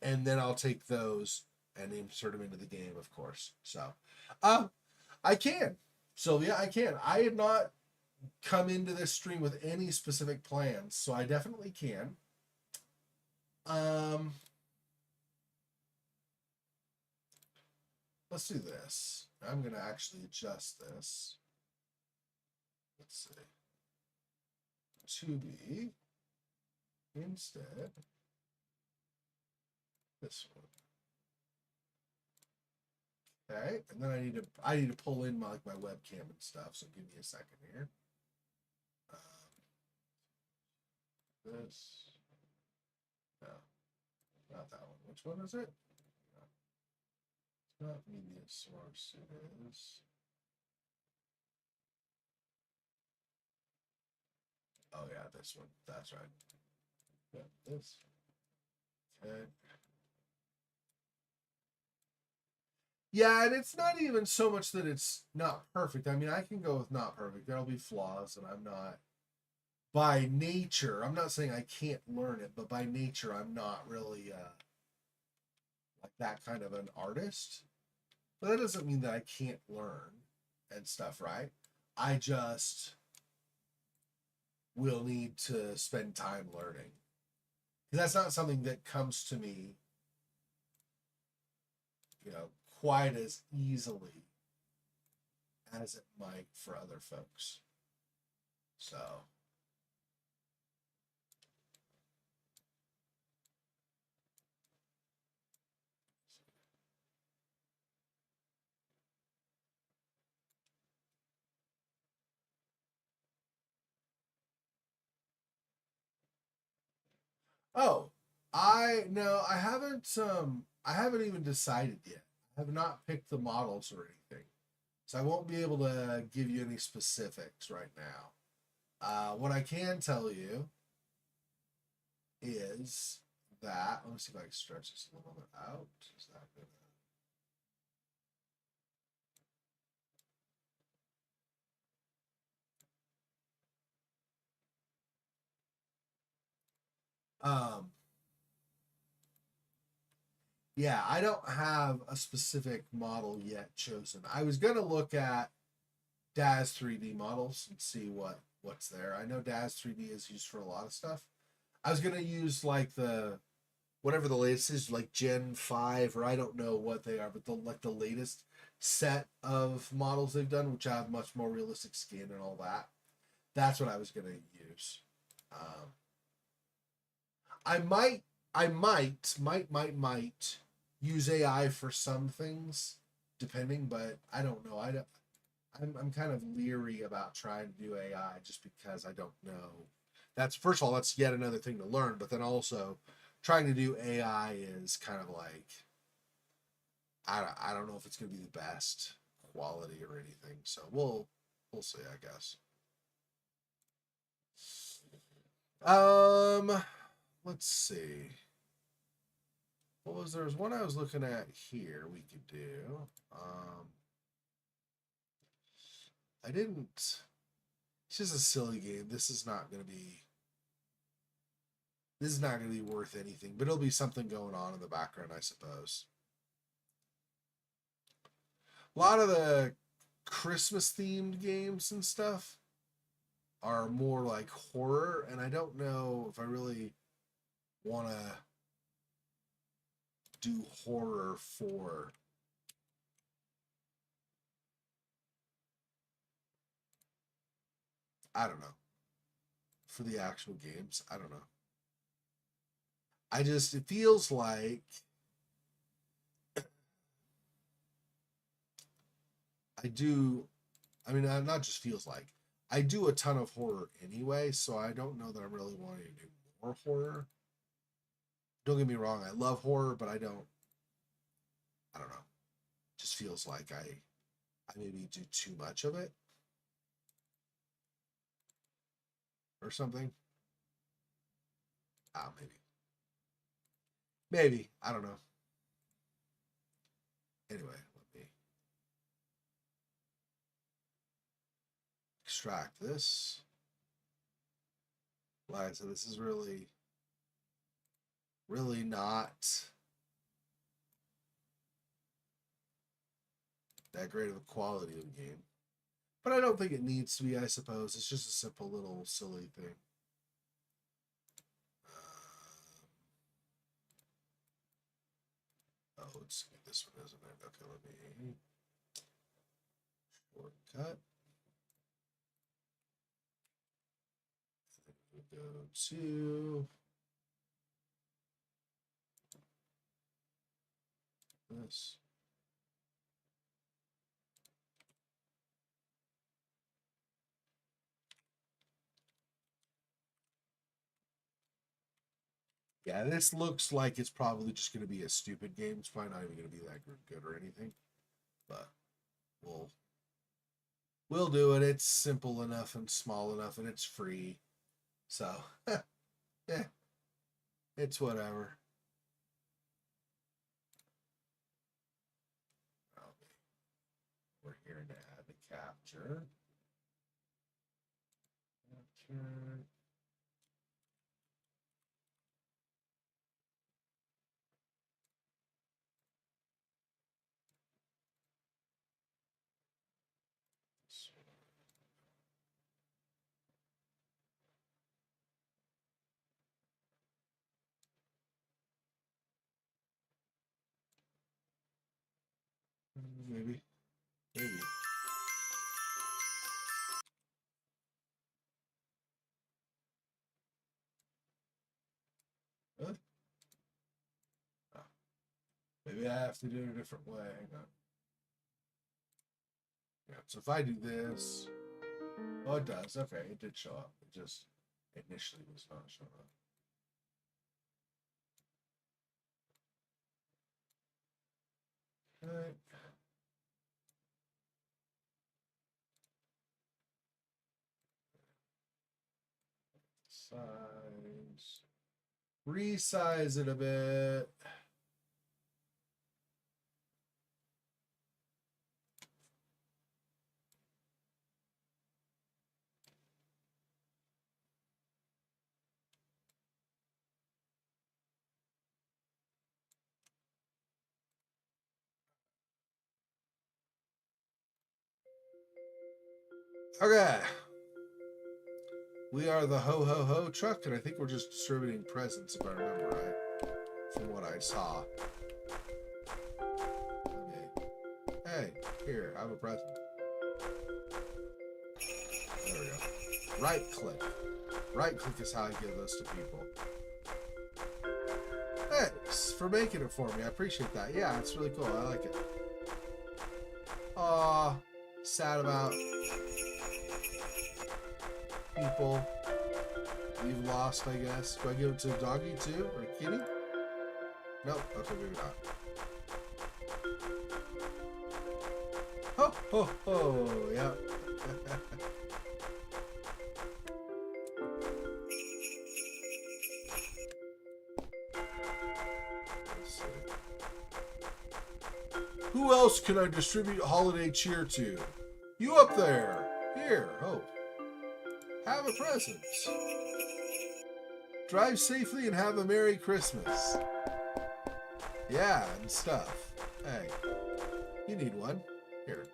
And then I'll take those and insert them into the game, of course. So, I can. So yeah, I can. I have not come into this stream with any specific plans, so I definitely can. Let's do this. I'm going to actually adjust this. Let's see. To be instead this one. Okay, and then I need to pull in my webcam and stuff. So give me a second here. This, no, not that one. Which one is it? It's not media source. It is. Oh yeah, this one. That's right. Yeah, this. Okay. Yeah, and it's not even so much that it's not perfect. I mean, I can go with not perfect. There'll be flaws, and I'm not, by nature, I'm not saying I can't learn it, but by nature, I'm not really like that kind of an artist. But that doesn't mean that I can't learn and stuff, right? I just will need to spend time learning. Because that's not something that comes to me, quite as easily as it might for other folks. So. Oh, I haven't even decided yet. I have not picked the models or anything. So I won't be able to give you any specifics right now. What I can tell you is that, let me see if I can stretch this a little bit out. Is that good? Yeah, I don't have a specific model yet chosen. I was going to look at Daz 3D models and see what's there. I know Daz 3D is used for a lot of stuff. I was going to use like whatever the latest is, like Gen 5, or I don't know what they are, but the latest set of models they've done, which have much more realistic skin and all that. That's what I was going to use. I might use AI for some things, depending, but I don't know. I'm kind of leery about trying to do AI just because I don't know. That's, first of all, that's yet another thing to learn, but then also trying to do AI is kind of like, I don't know if it's going to be the best quality or anything. So we'll see, I guess. Let's see. What was there's one I was looking at here we could do. I didn't. It's just a silly game. This is not going to be worth anything, but it'll be something going on in the background, I suppose. A lot of the Christmas themed games and stuff are more like horror, and I don't know if I really want to do horror for for the actual games. I don't know. It feels like not just feels like, I do a ton of horror anyway, so I don't know that I'm really wanting to do more horror. Don't get me wrong, I love horror, but I don't know. Just feels like I maybe do too much of it. Or something. Maybe. I don't know. Anyway, let me extract this. Like I said, this is really not that great of a quality of a game. But I don't think it needs to be, I suppose. It's just a simple little silly thing. Oh, let's see this one, isn't it? Okay, let me shortcut. We go to this. Yeah, this looks like it's probably just going to be a stupid game. It's probably not even going to be that good or anything. But we'll do it. It's simple enough and small enough, and it's free. So, yeah, it's whatever. We're here to add the capture. Capture. Maybe. Huh? Oh. Maybe I have to do it a different way. Hang on. Yeah, so if I do this, oh, it does. Okay, it did show up. It just initially was not showing up. Okay. Size. Resize it a bit. Okay. We are the Ho Ho Ho truck, and I think we're just distributing presents, if I remember right, from what I saw. Okay. Hey, here, I have a present. There we go. Right click. Right click is how I give those to people. Thanks for making it for me. I appreciate that. Yeah, it's really cool. I like it. Aw, sad about people you've lost, I guess. Do I give it to a doggy too? Or a kitty? Nope. Okay, maybe not. Ho, ho, ho. Yep. Who else can I distribute holiday cheer to? You up there. Here, Hope. Have a present. Drive safely and have a Merry Christmas. Yeah, and stuff. Hey, you need one. Here.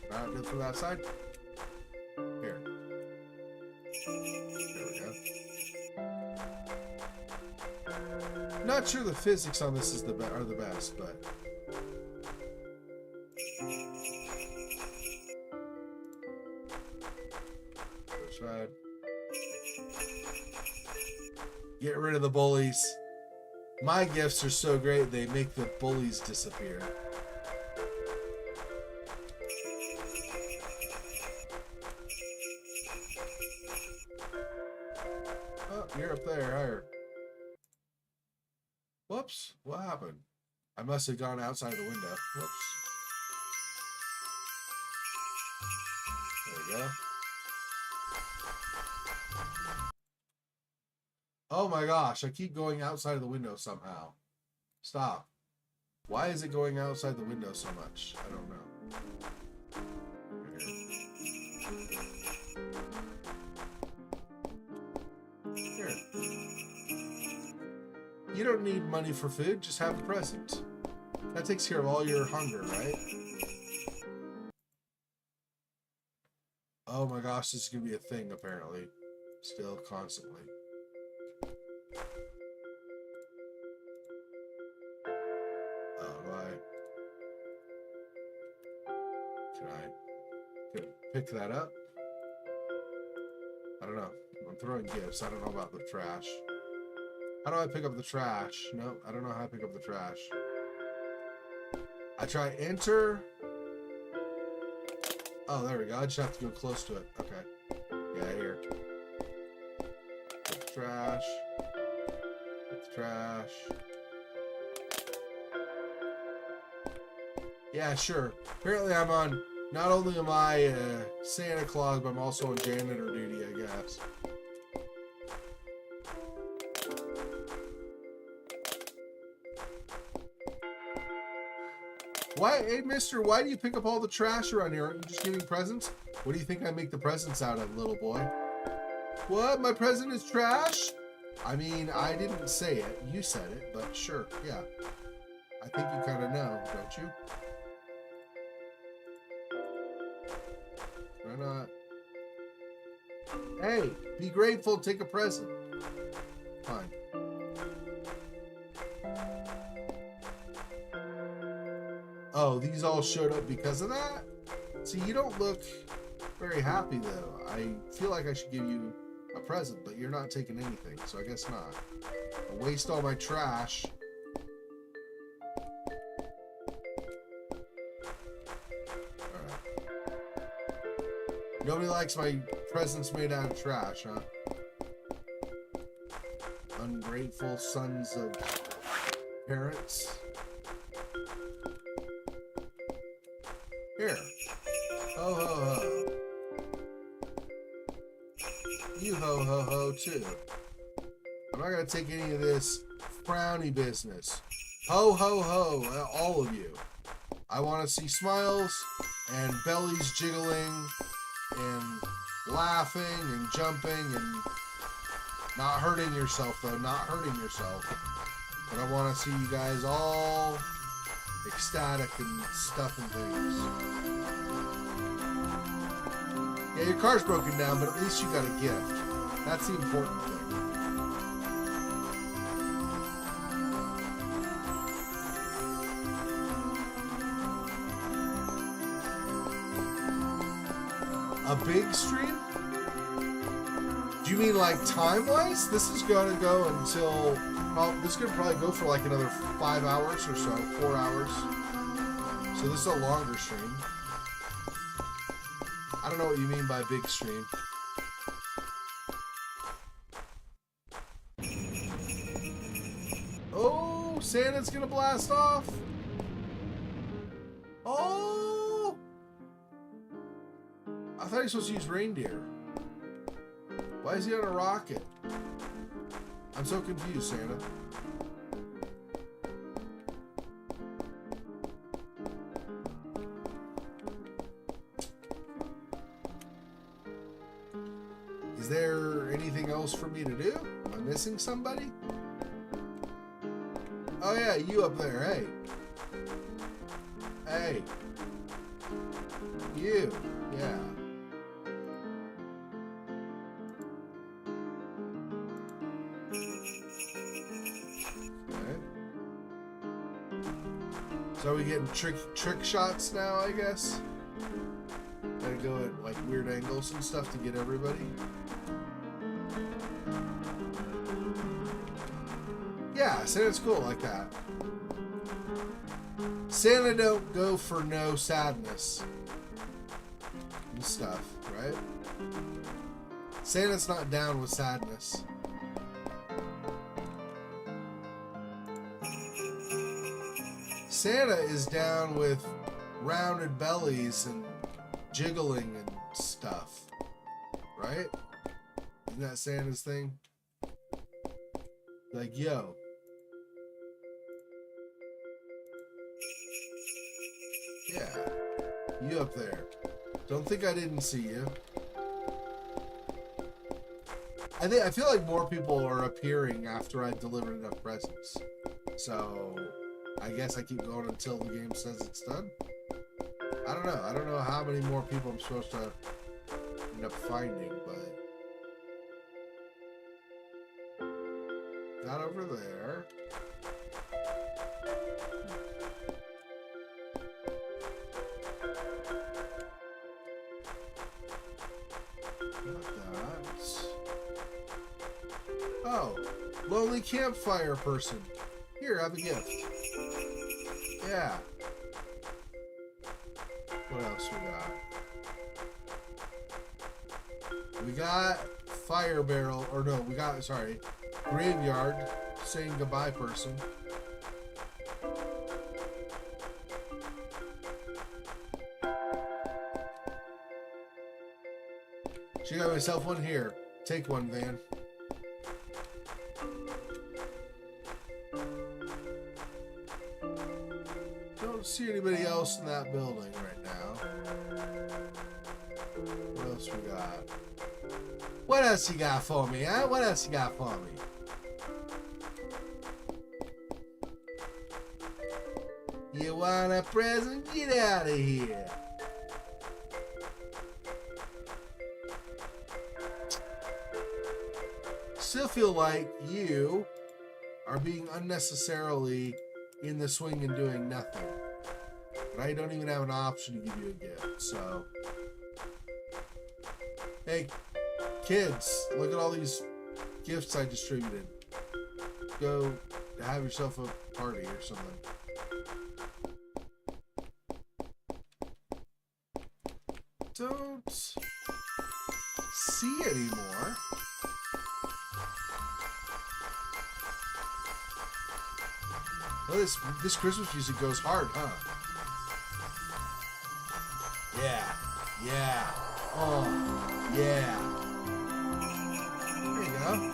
Not good from that side. Here. There we go. Not sure the physics on this is are the best, but right. Get rid of the bullies. My gifts are so great they make the bullies disappear. Oh, you're up there. Higher. Whoops. What happened? I must have gone outside the window. Whoops. There we go. Oh my gosh, I keep going outside of the window somehow. Stop. Why is it going outside the window so much? I don't know. Here. You don't need money for food, just have a present. That takes care of all your hunger, right? Oh my gosh, this is gonna be a thing apparently. Still, constantly. Can I pick that up? I don't know. I'm throwing gifts. I don't know about the trash. How do I pick up the trash? No, I don't know how I pick up the trash. I try enter. Oh, there we go. I just have to go close to it. Okay. Yeah, here. Put the trash. Put the trash. Yeah, sure. Apparently I'm on, not only am I Santa Claus, but I'm also on janitor duty, I guess. Why, hey mister, why do you pick up all the trash around here? Aren't you just giving presents? What do you think I make the presents out of, little boy? What? My present is trash? I mean, I didn't say it. You said it, but sure, yeah. I think you kind of know, don't you? Why not? Hey, be grateful, take a present. Fine. Oh, these all showed up because of that? See, you don't look very happy, though. I feel like I should give you a present, but you're not taking anything, so I guess not. I waste all my trash. Alright. Nobody likes my presents made out of trash, huh? Ungrateful sons of parents. Here. Ho ho ho. You ho ho ho too. I'm not gonna take any of this frowny business. Ho ho ho, all of you. I want to see smiles and bellies jiggling and laughing and jumping and not hurting yourself though, not hurting yourself. But I want to see you guys all ecstatic and stuff and things. Yeah, your car's broken down, but at least you got a gift. That's the important thing. A big stream? Do you mean like time-wise? This is gonna go until... Well, this could probably go for like another 5 hours or so, 4 hours. So this is a longer stream. I don't know what you mean by big stream. Oh, Santa's gonna blast off. Oh! I thought he was supposed to use reindeer. Why is he on a rocket? I'm so confused, Santa. Is there anything else for me to do? Am I missing somebody? Oh yeah, you up there, hey. Hey. You, yeah. So are we getting trick shots now, I guess? Gotta go at like weird angles and stuff to get everybody. Yeah, Santa's cool like that. Santa don't go for no sadness and stuff, right? Santa's not down with sadness. Santa is down with rounded bellies and jiggling and stuff, right? Isn't that Santa's thing? Like, yo. Yeah. You up there. Don't think I didn't see you. I feel like more people are appearing after I delivered enough presents. So I guess I keep going until the game says it's done. I don't know. I don't know how many more people I'm supposed to end up finding, but not over there. Not that. Oh, lonely campfire person. Here, have a gift. Yeah. What else we got? We got fire barrel, or no, we got, sorry, graveyard saying goodbye person. She got myself one here. Take one, Van. Don't see anybody else in that building right now. What else we got? What else you got for me, huh? What else you got for me? You want a present? Get out of here. Still feel like you are being unnecessarily in the swing and doing nothing. But I don't even have an option to give you a gift, so. Hey, kids, look at all these gifts I distributed. Go have yourself a party or something. Don't see anymore. Oh, this Christmas music goes hard, huh? Yeah. Yeah. Oh, yeah. There you go.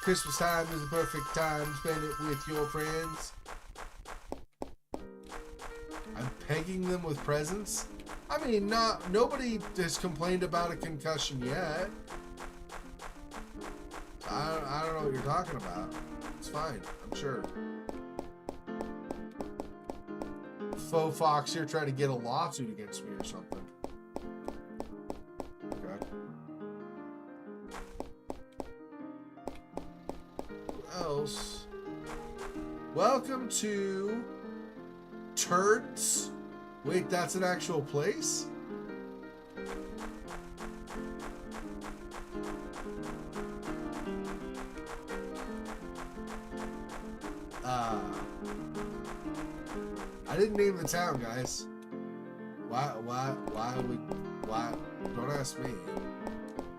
Christmas time is the perfect time to spend it with your friends. I'm pegging them with presents. I mean, nobody has complained about a concussion yet. I don't know what you're talking about. It's fine, I'm sure. Faux Fox here trying to get a lawsuit against me or something. Okay. Else. Welcome to Turds. Wait, that's an actual place? I didn't name the town, guys. Why, don't ask me.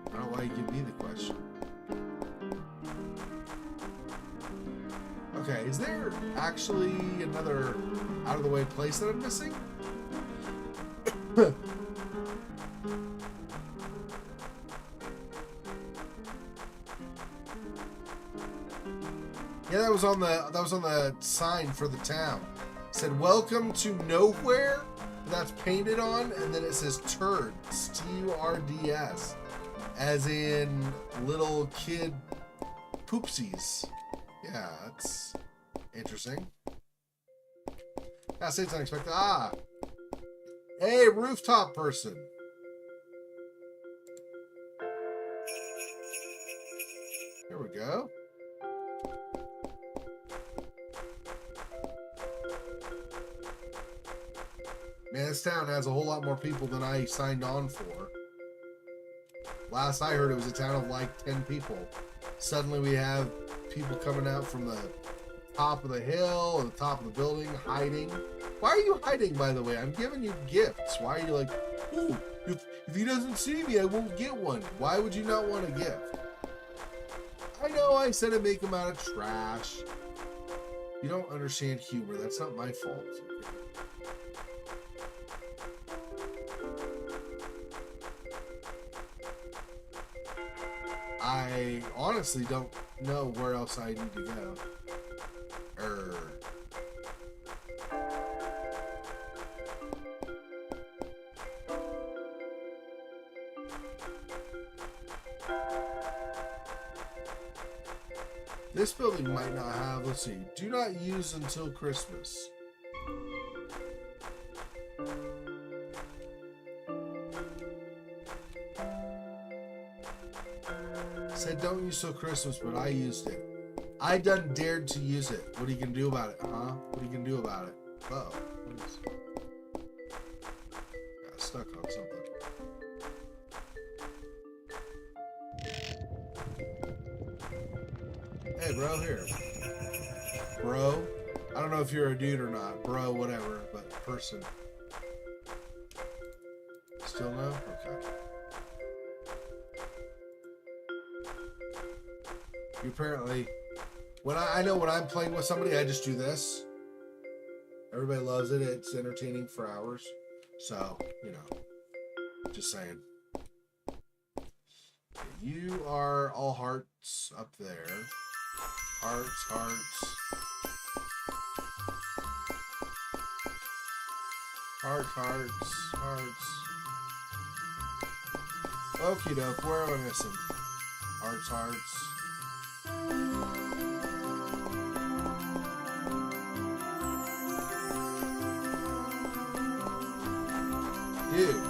I don't know why you give me the question. Okay, is there actually another out-of-the-way place that I'm missing? Yeah, that was on the sign for the town. It said "Welcome to Nowhere." That's painted on, and then it says Turds, T-U-R-D-S, as in little kid poopsies. Yeah, that's interesting. I say it's unexpected. Ah, hey, rooftop person. Here we go. Man, this town has a whole lot more people than I signed on for. Last I heard, it was a town of like 10 people. Suddenly we have people coming out from the top of the hill or the top of the building, hiding. Why are you hiding, by the way? I'm giving you gifts. Why are you like, ooh, if he doesn't see me, I won't get one. Why would you not want a gift? I know I said to make him out of trash. You don't understand humor. That's not my fault. I honestly don't know where else I need to go. This building might not have, let's see, do not use until Christmas. Said don't use till Christmas, but I used it. I done dared to use it. What are you gonna do about it, huh? What are you gonna do about it? Uh-oh. Got stuck on something. Hey, bro, here. Bro. I don't know if you're a dude or not. Bro, whatever, but person. Still no? Okay. You apparently... When I know when I'm playing with somebody, I just do this. Everybody loves it. It's entertaining for hours. So, you know. Just saying. Okay, you are all hearts up there. Hearts, hearts. Heart, hearts, hearts. Okie doke, where am I missing? Hearts, hearts. Dude.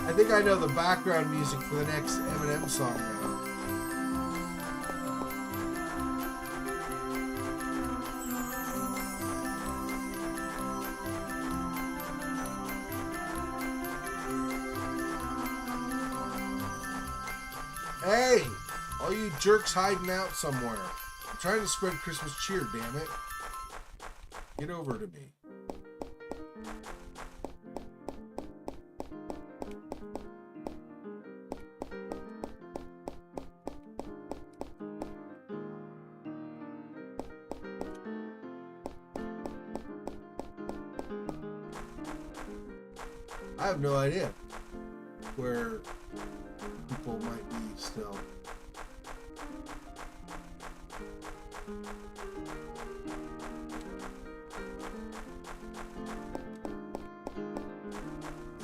I think I know the background music for the next Eminem song now. Hey! All you jerks hiding out somewhere. I'm trying to spread Christmas cheer, damn it. Get over to me. I have no idea where people might be still.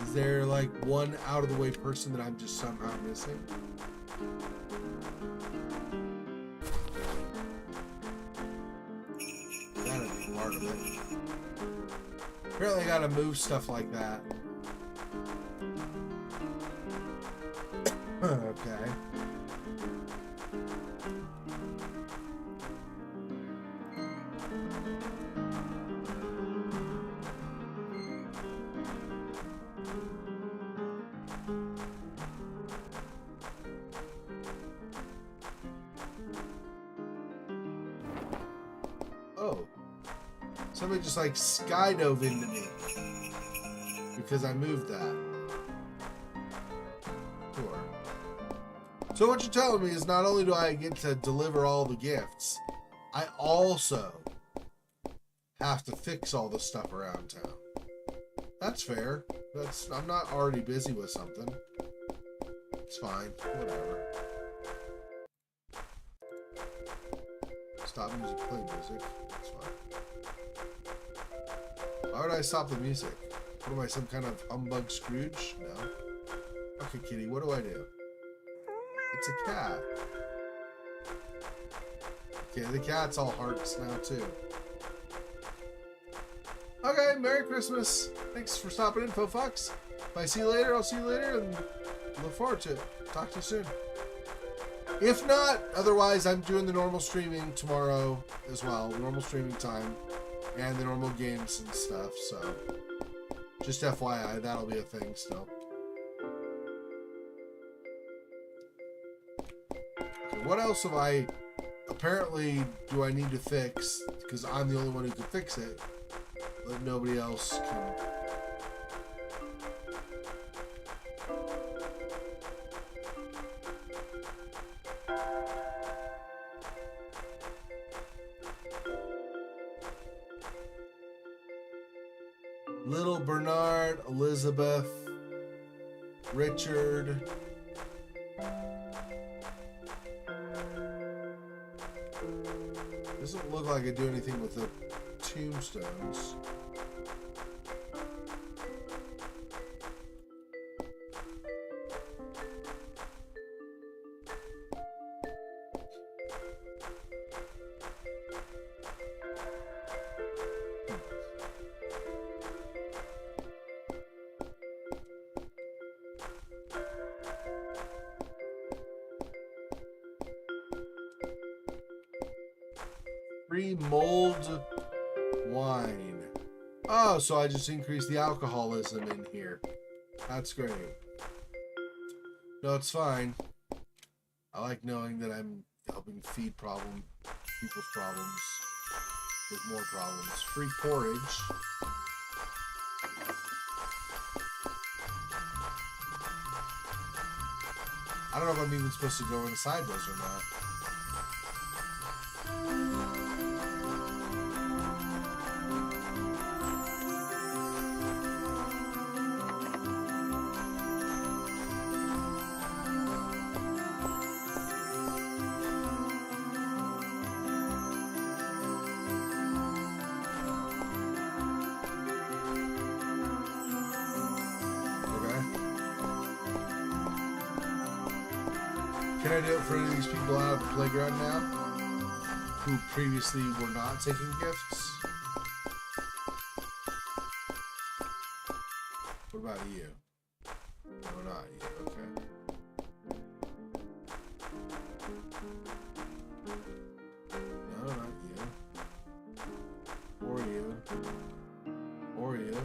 Is there like one out of the way person that I'm just somehow missing? That'd be part of it. Apparently I gotta move stuff like that. Okay. Oh. Somebody just like skydove into me because I moved that. Sure. So what you're telling me is not only do I get to deliver all the gifts, I also have to fix all the stuff around town. That's fair. I'm not already busy with something. It's fine. Whatever. Stop music, play music. That's fine. Why would I stop the music? What am I, some kind of humbug Scrooge? No. Okay, kitty, what do I do? It's a cat. Okay, the cat's all hearts now, too. Okay, Merry Christmas. Thanks for stopping in, Fofox. If I see you later, I'll see you later, and look forward to it. Talk to you soon. If not, otherwise, I'm doing the normal streaming tomorrow as well. Normal streaming time. And the normal games and stuff, so... Just FYI, that'll be a thing still. Okay, what else have I apparently, do I need to fix, because I'm the only one who can fix it, but nobody else can. Little Bernard, Elizabeth, Richard. Doesn't look like I do anything with the tombstones. Free mulled wine. Oh, so I just increased the alcoholism in here. That's great. No, it's fine. I like knowing that I'm helping feed people's problems with more problems. Free porridge. I don't know if I'm even supposed to go inside those or not. Can I do it for any of these people out of the playground now who previously were not taking gifts? What about you? No, not you. Okay. No, not you. Or you. Or you.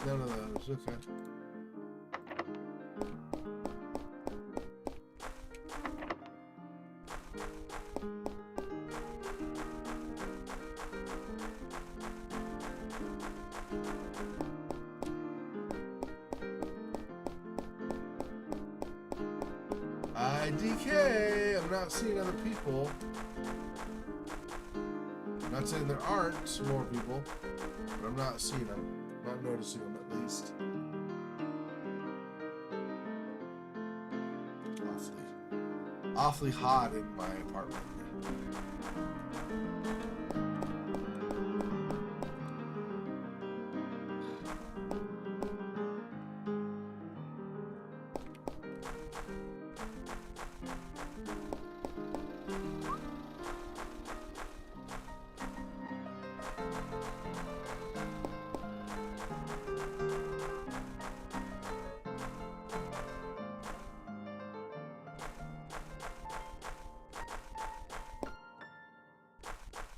None of those, okay. IDK! I'm not seeing other people. I'm not saying there aren't more people, but I'm not seeing them. Not noticing them, at least. Awfully hot in my apartment.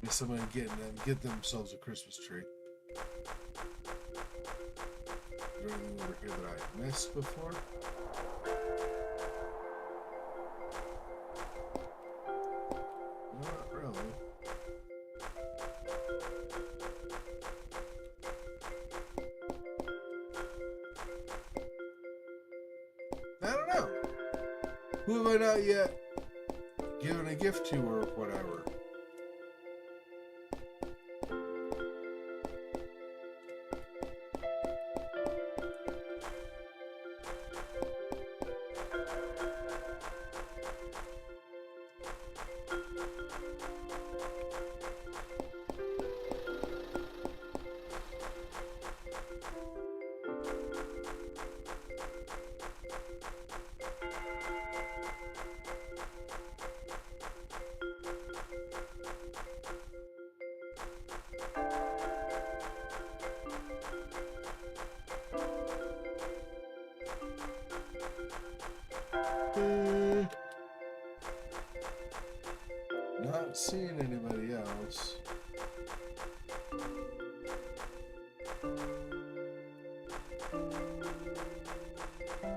Someone get themselves a Christmas tree. Is there anything over here that I missed before? Not really. I don't know. Who have I not yet given a gift to or whatever? Not seeing anybody else. Yeah.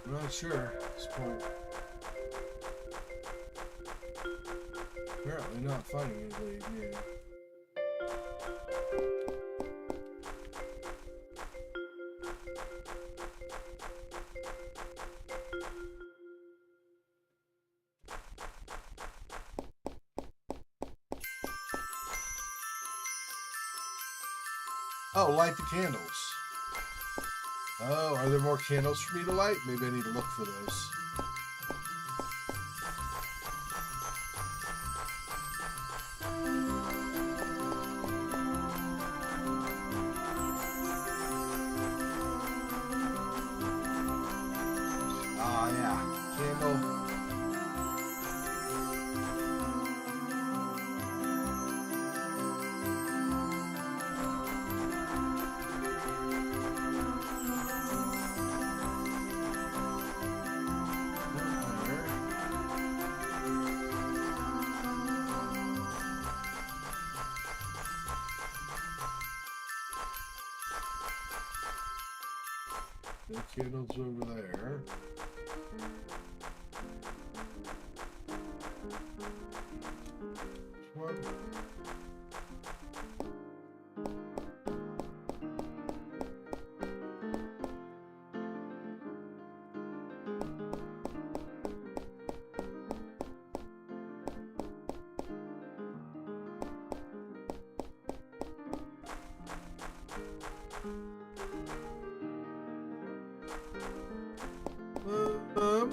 I'm not sure at this point. Apparently not finding anybody new. Oh, light the candles. Oh, are there more candles for me to light? Maybe I need to look for those. Ah, yeah. Candle. The candles over there. Which one? Oh.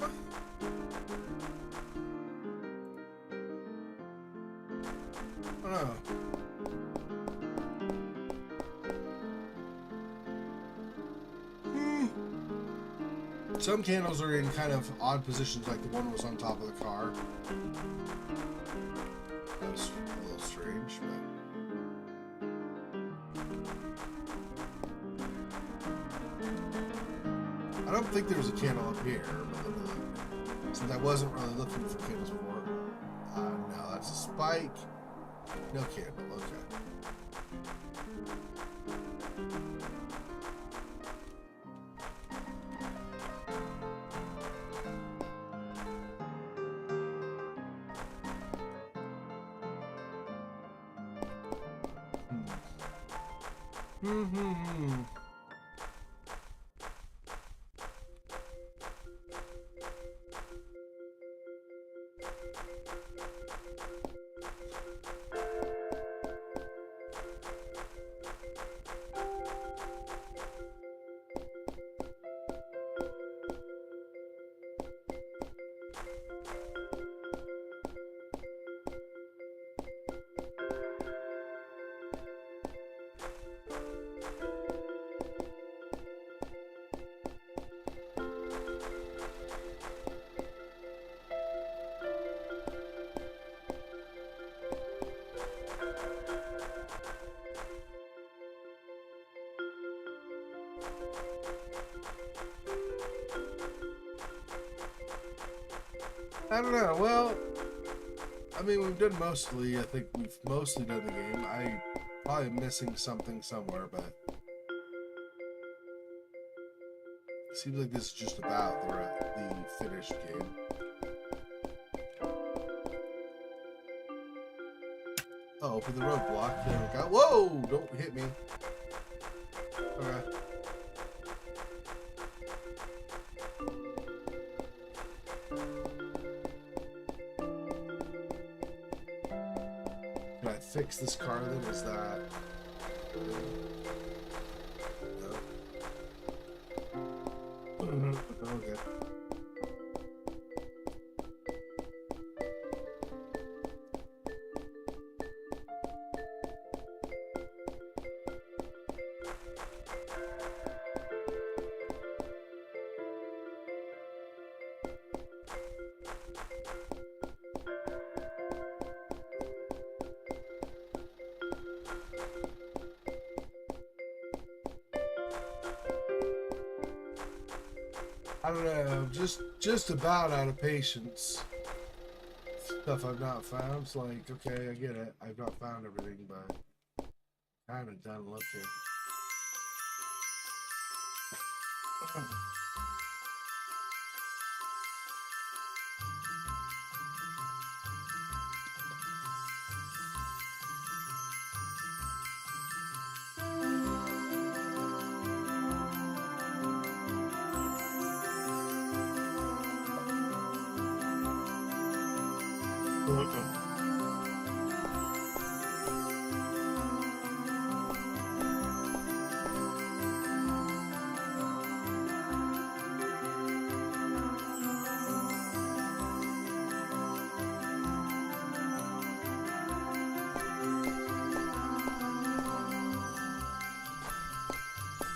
Some candles are in kind of odd positions, like the one was on top of the car. That was a little strange, but I don't think there was a candle up here. Since I wasn't really looking for candles before. No, that's a spike. No candle, okay. I don't know. Well, I mean, we've done mostly. I think we've mostly done the game. I probably missing something somewhere, but it seems like this is just about the finished game. Oh, open the roadblock. There we go. Whoa! Don't hit me. Okay. Can I fix this car then? Is that... No. Okay. I don't know, just about out of patience. Stuff I've not found. It's like, okay, I get it. I've not found everything, but kind of done looking.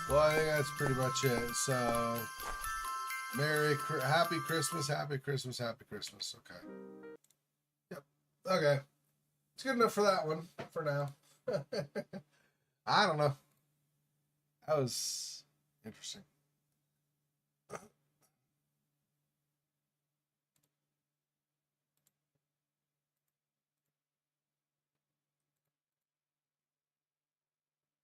Well, I think that's pretty much it. So, Happy Christmas, Happy Christmas, Happy Christmas. Okay. Yep. Okay. It's good enough for that one for now. I don't know. That was interesting.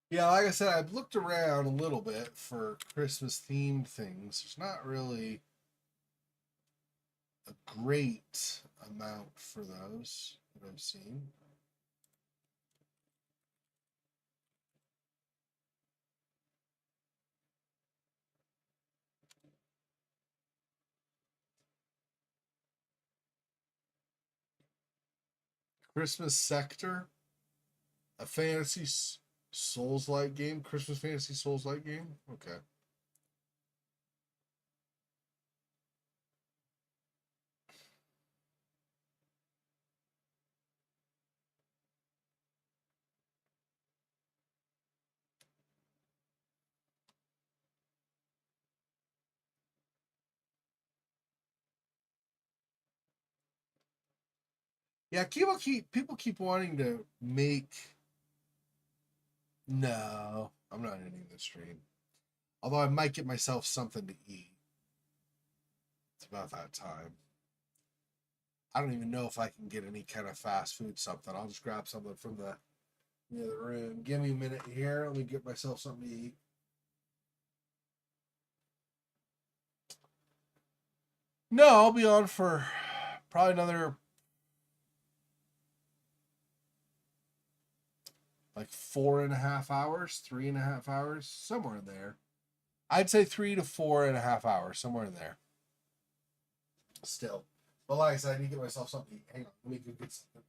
Yeah, like I said, I've looked around a little bit for Christmas themed things. There's not really a great amount for those that I've seen. Christmas Sector, a fantasy Souls-like game, Christmas fantasy Souls-like game. Okay. Yeah, people keep wanting to make. No, I'm not ending the stream. Although I might get myself something to eat. It's about that time. I don't even know if I can get any kind of fast food something. I'll just grab something from the other room. Give me a minute here. Let me get myself something to eat. No, I'll be on for probably another like 4.5 hours, 3.5 hours, somewhere in there. I'd say 3 to 4.5 hours, somewhere in there. Still. But like I said, I need to get myself something to eat. Hang on, let me go get something.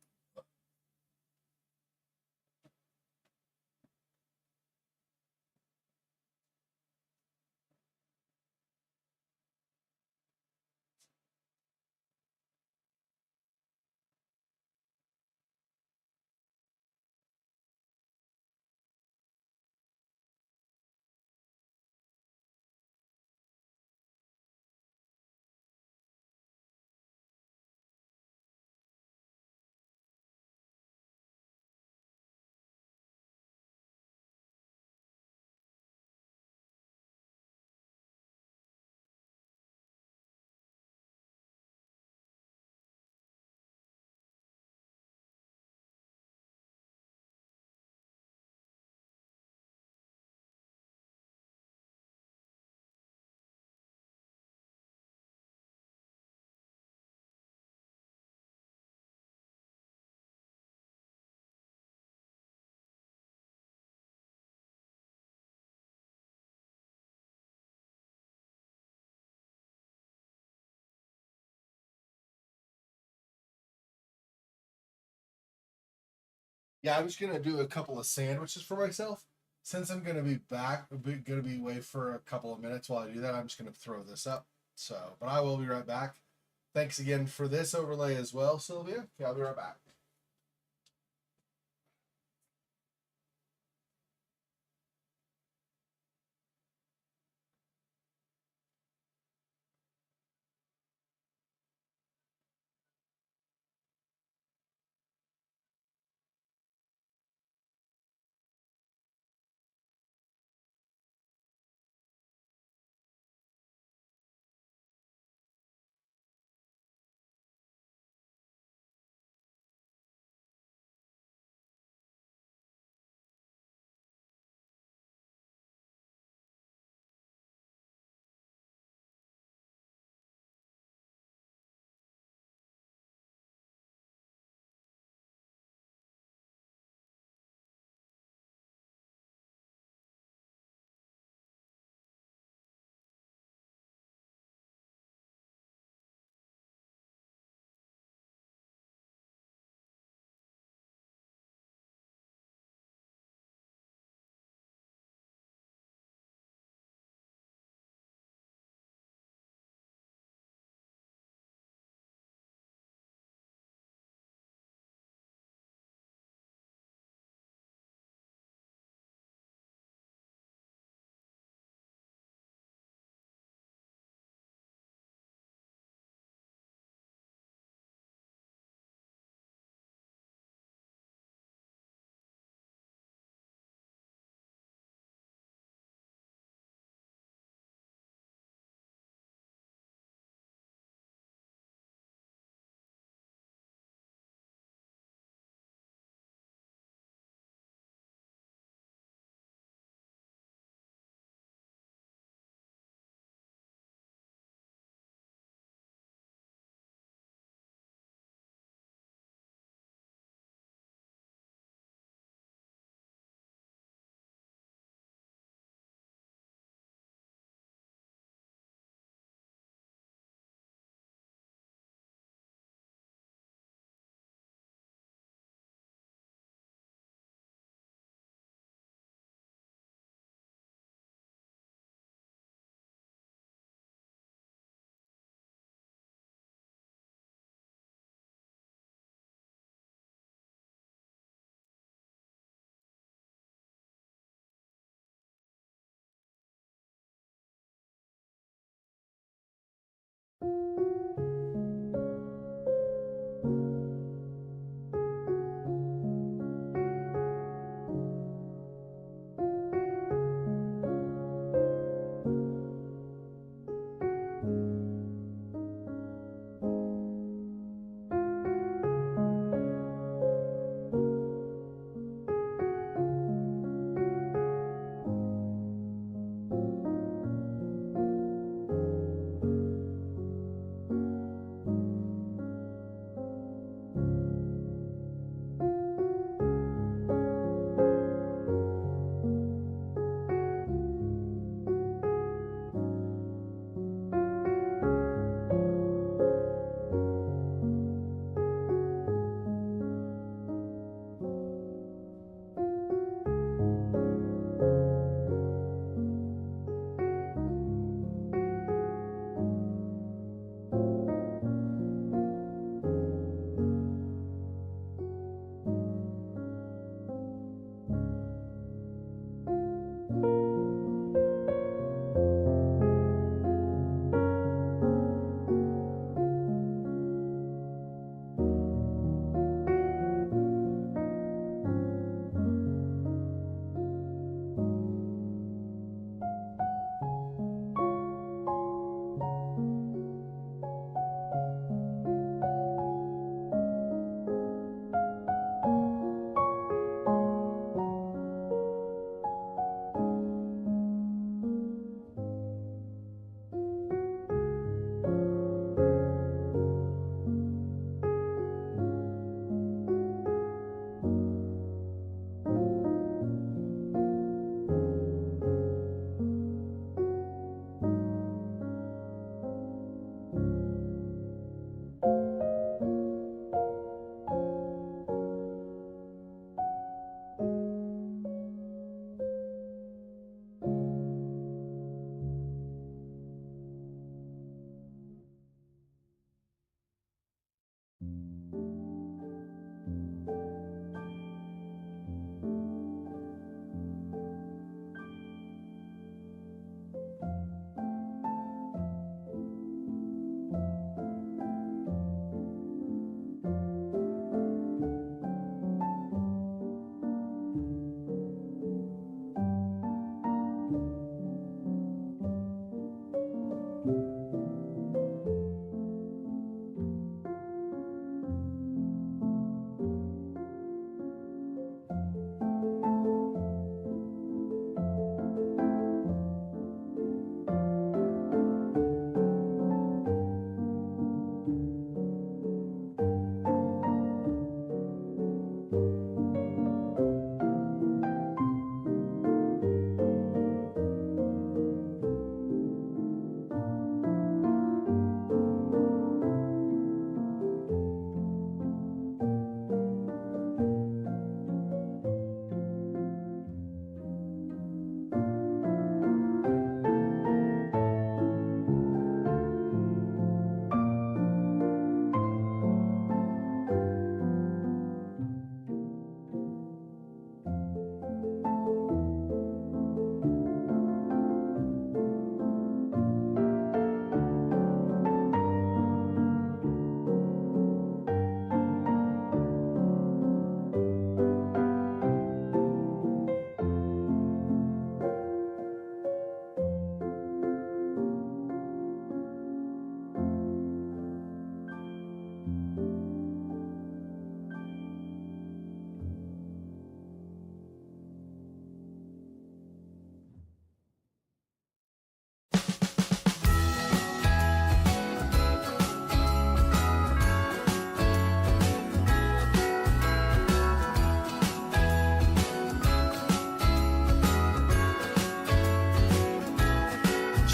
Yeah, I'm just gonna do a couple of sandwiches for myself. Since I'm gonna be back, gonna be away for a couple of minutes while I do that, I'm just gonna throw this up. So, but I will be right back. Thanks again for this overlay as well, Sylvia. Yeah, I'll be right back.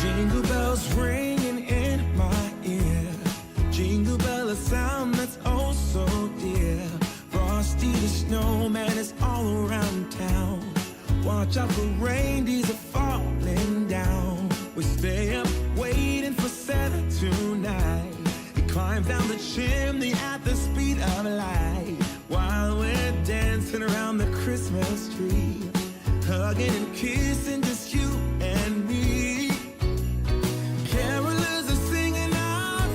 Jingle bells ringing in my ear. Jingle bell, a sound that's oh so dear. Frosty the snowman is all around town. Watch out for reindeers are falling down. We stay up waiting for Santa tonight. He climbs down the chimney at the speed of light, while we're dancing around the Christmas tree, hugging and kissing just you and me. Carolers are singing out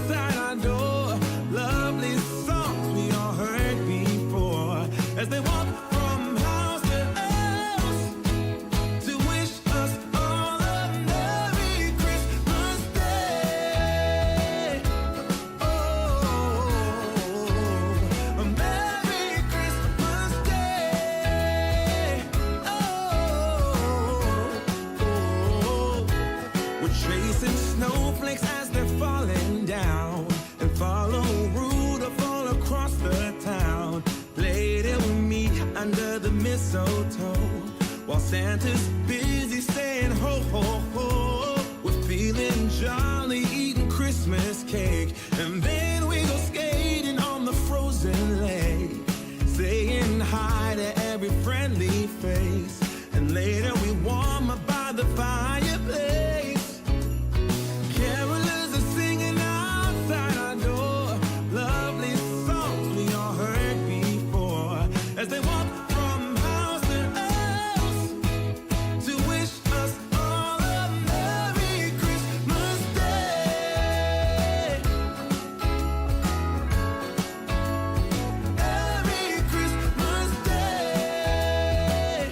Santa's busy saying ho, ho, ho. We're feeling jolly, eating Christmas cake. And then we go skating on the frozen lake, saying hi to every friendly face. And later we warm up by the fireplace. Carolers are singing outside our door, lovely songs we all heard before, as they walk from house to house to wish us all a Merry Christmas Day. Merry Christmas Day.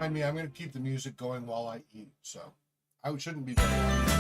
I mean, I'm going to keep the music going while I eat, so I shouldn't be very loud.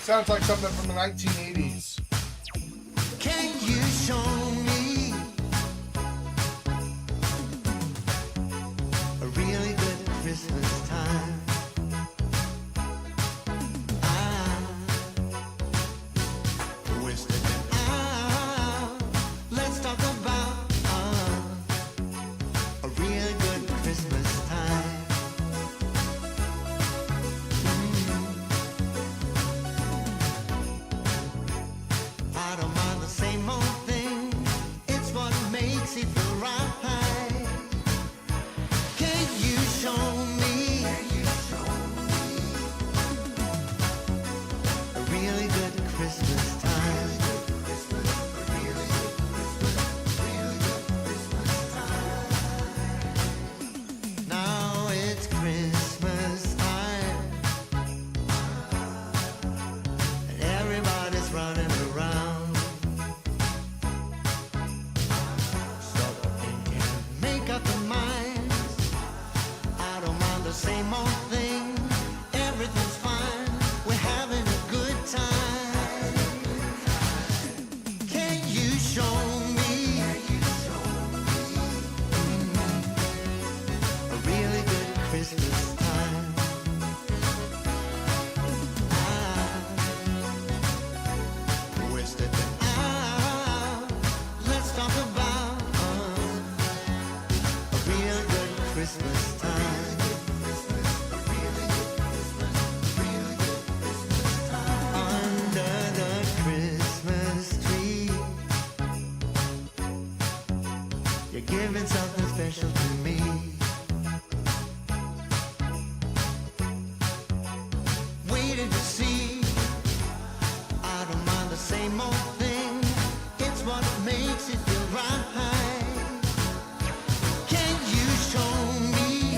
Sounds like something from the 1980s. Can you show me a really good Christmas time? Let's talk about a real good Christmas time. I don't mind the same old thing. It's what makes it feel right. Can you show me You're giving something special to me. Waiting to see. I don't mind the same old thing. It's what makes it feel right. Can you show me?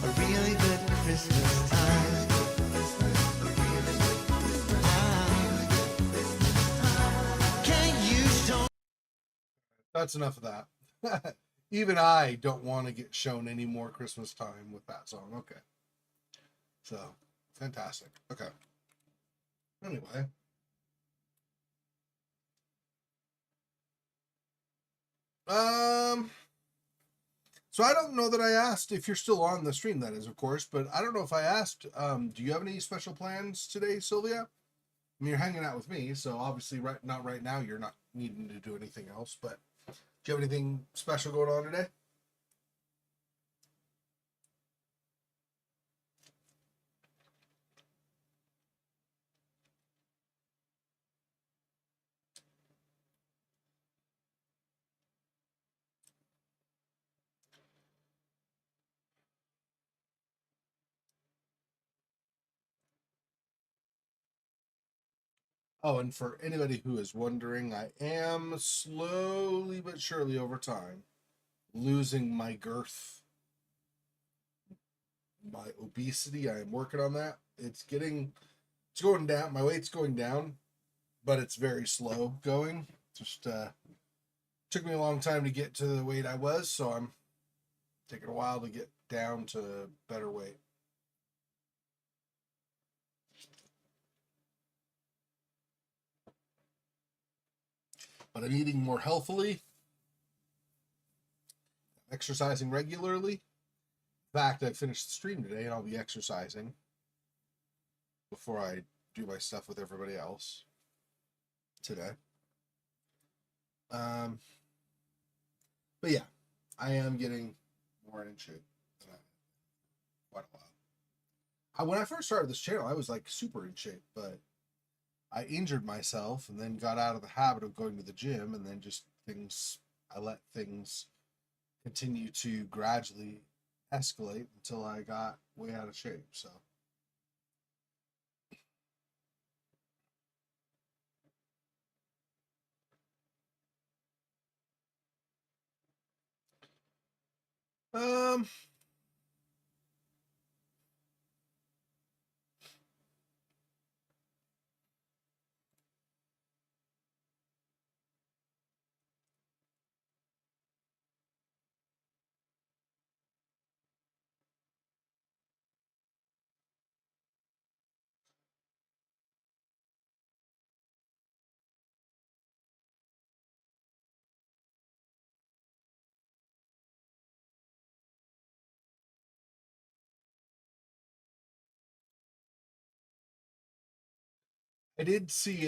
A really good Christmas time. Can you show? That's enough of that. Even I don't want to get shown any more Christmas time with that song. Okay. So, fantastic. Okay. Anyway. So I don't know that I asked if you're still on the stream, that is, of course, but I don't know if I asked, do you have any special plans today, Sylvia? I mean, you're hanging out with me, so obviously not right now, you're not needing to do anything else, but do you have anything special going on today? Oh, and for anybody who is wondering, I am slowly but surely over time losing my girth, my obesity. I am working on that. It's going down. My weight's going down, but it's very slow going. Just took me a long time to get to the weight I was, so I'm taking a while to get down to better weight. But I'm eating more healthily, exercising regularly. In fact, I finished the stream today and I'll be exercising before I do my stuff with everybody else today. But yeah, I am getting more in shape than quite a while. When I first started this channel, I was like super in shape, but I injured myself and then got out of the habit of going to the gym, and then just I let things continue to gradually escalate until I got way out of shape. So I did see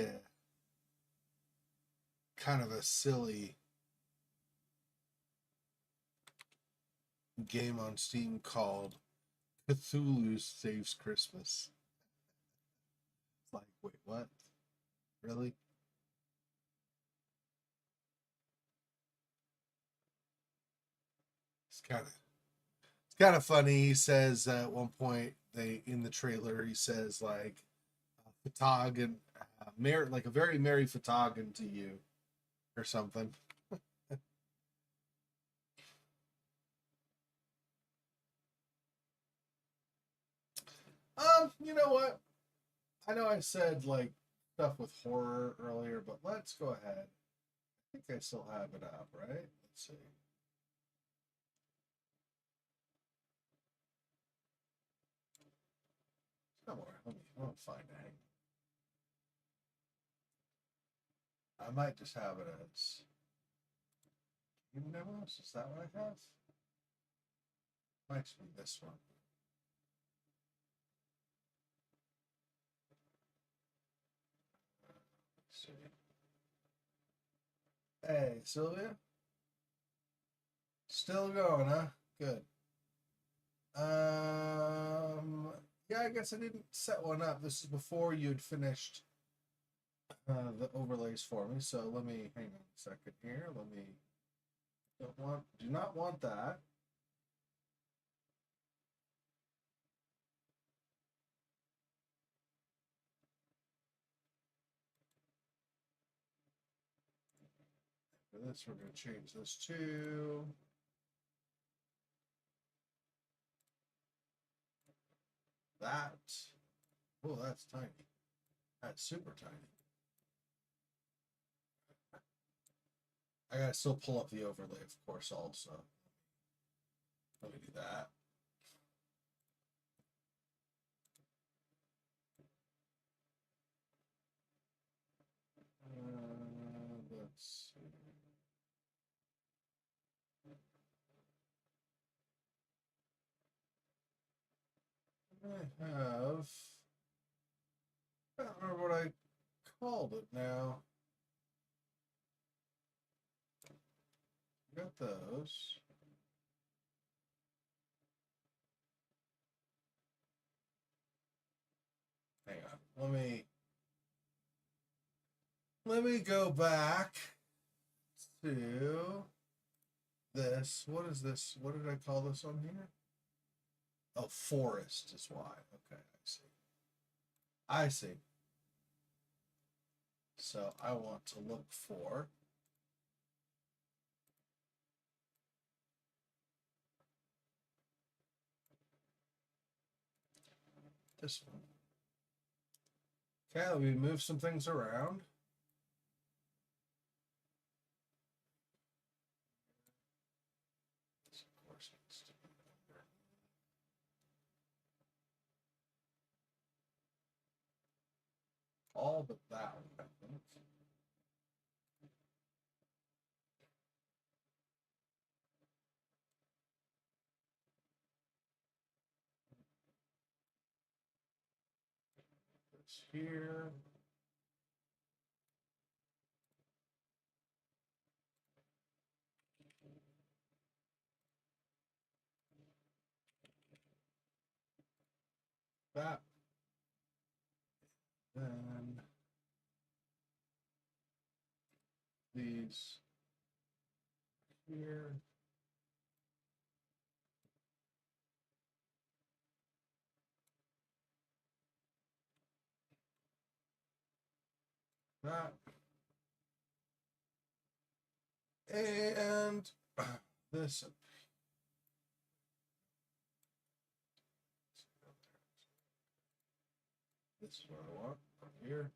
a kind of a silly game on Steam called Cthulhu Saves Christmas. It's like, wait, what? Really? It's kind of funny. He says at one point, in the trailer, he says like Fatagan, like a very merry Fatagan to you or something. You know what? I know I said like stuff with horror earlier, but let's go ahead. I think I still have it up, right? Let's see. Somewhere. Let me find it. I might just have it as Game Demos. Is that what I have? Might be this one. Let's see. Hey, Sylvia? Still going, huh? Good. Yeah, I guess I didn't set one up. This is before you'd finished the overlays for me. So let me hang on a second here. Let me do not want that. For this, we're going to change this to that. Oh, that's tiny. That's super tiny. I gotta still pull up the overlay, of course, also. Let me do that. Let's see. I have. I don't remember what I called it now. Got those. Hang on. Let me go back to this. What is this? What did I call this on here? Oh, forest is why. Okay, I see. I see. So I want to look for this one. Okay, let me move some things around. This, of course, needs to be under. All but that one, I think. This here. That. Then these here. That. And this. This is what I want up here.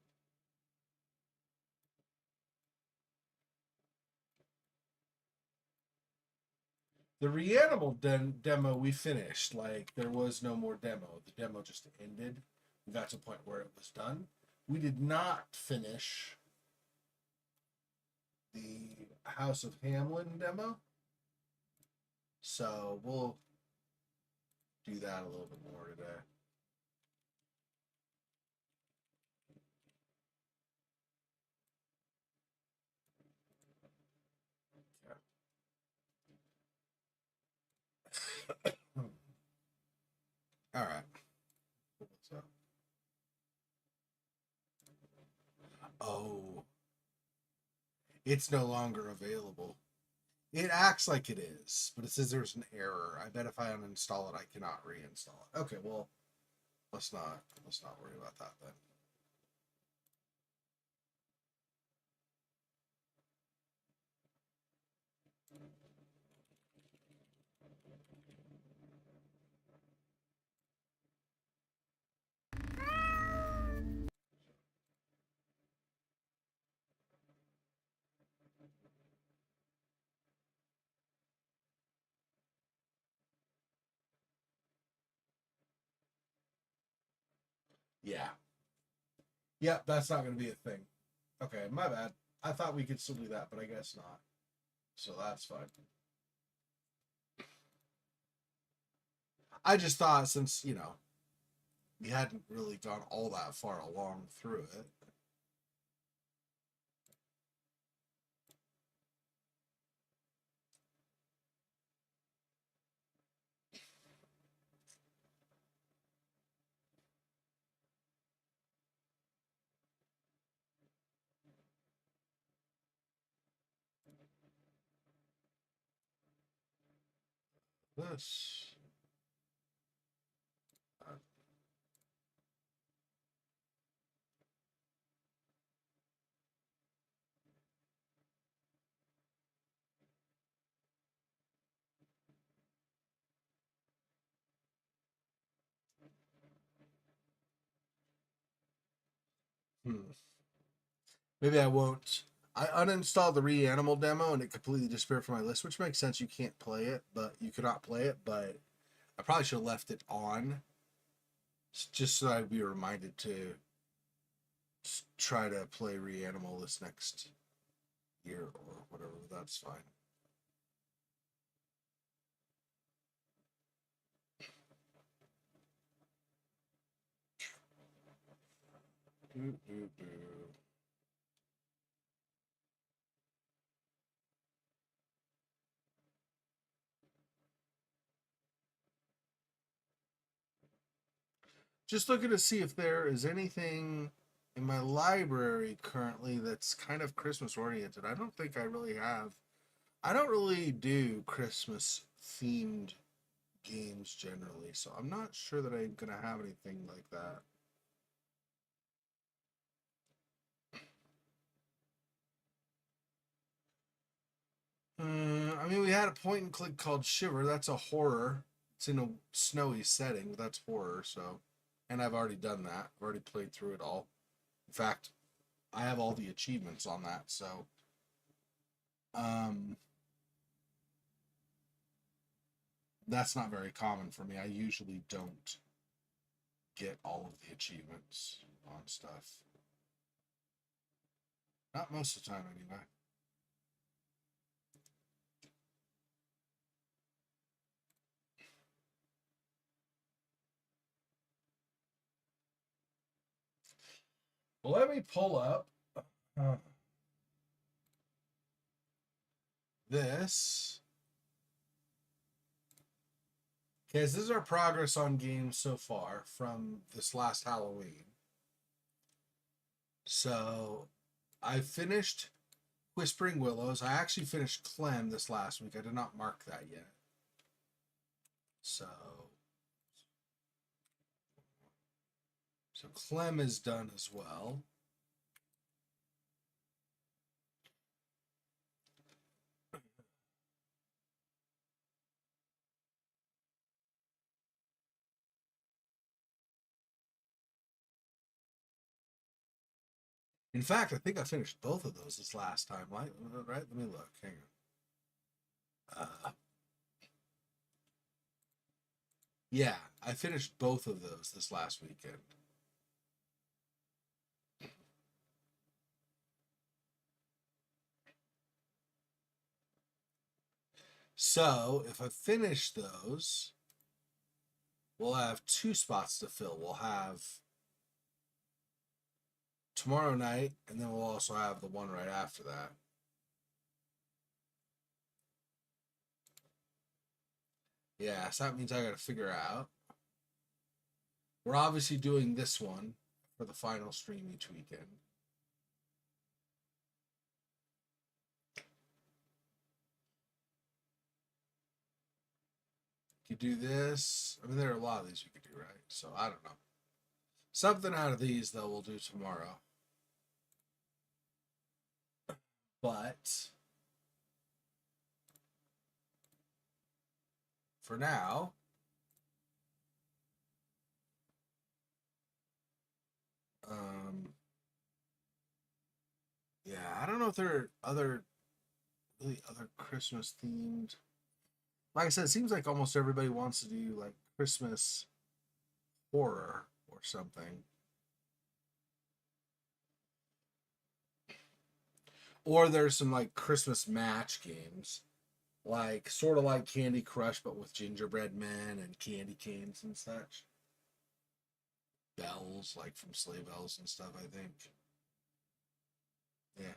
The Reanimal demo we finished. Like, there was no more demo. The demo just ended. We got to a point where it was done. We did not finish the House of Hamlin demo. So we'll do that a little bit more today. All right. What's up? Oh, it's no longer available. It acts like it is, but it says there's an error. I bet if I uninstall it, I cannot reinstall it. Okay, well, let's not worry about that then. Yeah. Yep, that's not going to be a thing. Okay, my bad. I thought we could still do that, but I guess not. So that's fine. I just thought since, you know, we hadn't really gone all that far along through it. this. Maybe I won't. I uninstalled the Reanimal demo and it completely disappeared from my list, which makes sense. You can't play it, but you cannot play it. But I probably should have left it on, just so I'd be reminded to try to play Reanimal this next year or whatever. That's fine. Just looking to see if there is anything in my library currently that's kind of Christmas oriented. I don't think I really have. I don't really do Christmas themed games generally, so I'm not sure that I'm gonna have anything like that. I mean, we had a point and click called Shiver. That's a horror. It's in a snowy setting. But that's horror. So, and I've already done that. I've already played through it all. In fact, I have all the achievements on that. So, that's not very common for me. I usually don't get all of the achievements on stuff. Not most of the time, anyway. Well, let me pull up this. Okay, so this is our progress on games so far from this last Halloween. So I finished Whispering Willows. I actually finished Clem this last week. I did not mark that yet. So Clem is done as well. In fact, I think I finished both of those this last time. Right? Let me look. Hang on. Yeah, I finished both of those this last weekend. So if I finish those, we'll have 2 spots to fill. We'll have tomorrow night, and then we'll also have the one right after that. Yeah, so that means I got to figure out. We're obviously doing this one for the final stream each weekend. You do this. I mean, there are a lot of these you could do, right? So I don't know. Something out of these, though, we'll do tomorrow. But for now, yeah, I don't know if there are other Christmas themed. Like I said, it seems like almost everybody wants to do like Christmas horror or something. Or there's some like Christmas match games, like sort of like Candy Crush, but with gingerbread men and candy canes and such. Bells, like from Sleigh Bells and stuff, I think. Yeah.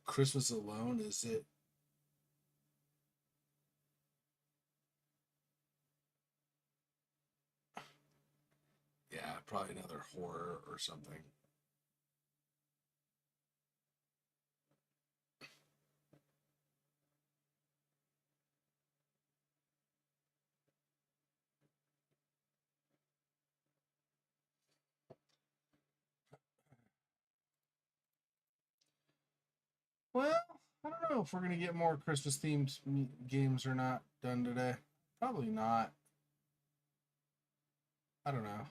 Christmas Alone, is it? probably another horror or something. Well, I don't know if we're gonna get more Christmas themed games or not done today. Probably not. I don't know.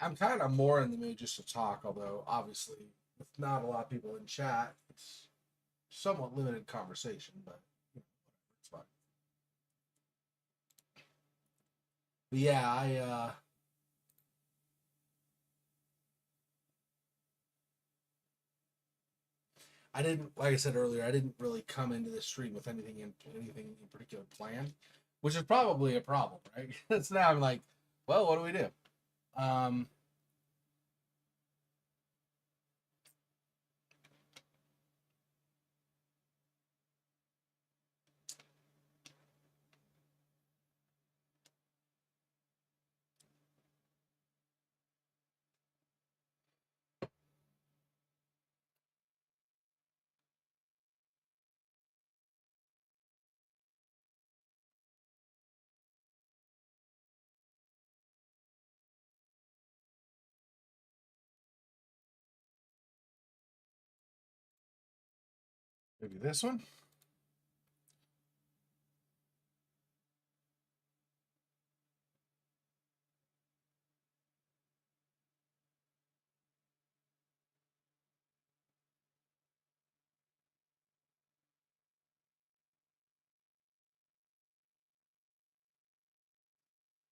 I'm kind of more in the mood just to talk, although obviously with not a lot of people in chat, it's somewhat limited conversation, but you know, it's fine. But yeah, I didn't, like I said earlier, I didn't really come into this stream with anything in particular planned, which is probably a problem, right? It's now I'm like, well, what do we do? Maybe this one.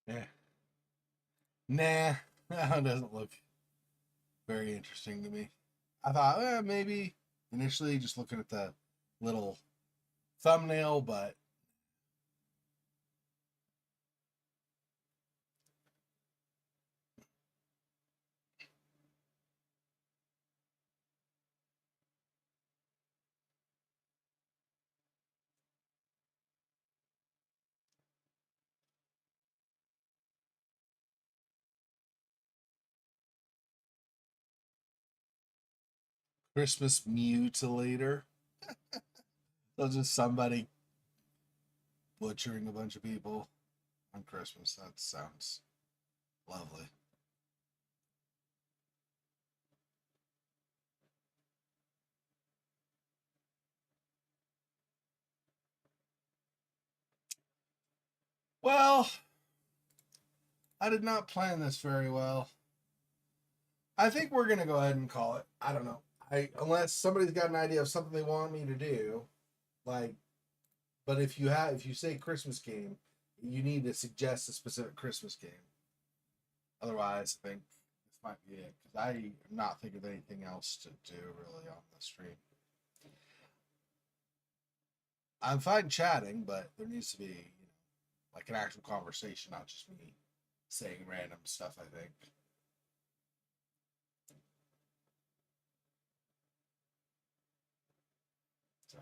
Yeah. Nah, that one doesn't look very interesting to me. I thought, maybe initially just looking at the little thumbnail, but Christmas mutilator. So just somebody butchering a bunch of people on Christmas. That sounds lovely. Well, I did not plan this very well. I think we're gonna go ahead and call it. I don't know. Unless somebody's got an idea of something they want me to do, like, but if you say Christmas game, you need to suggest a specific Christmas game. Otherwise, I think this might be it, because I am not thinking of anything else to do really on the stream. I'm fine chatting, but there needs to be, you know, like an actual conversation, not just me saying random stuff, I think. So.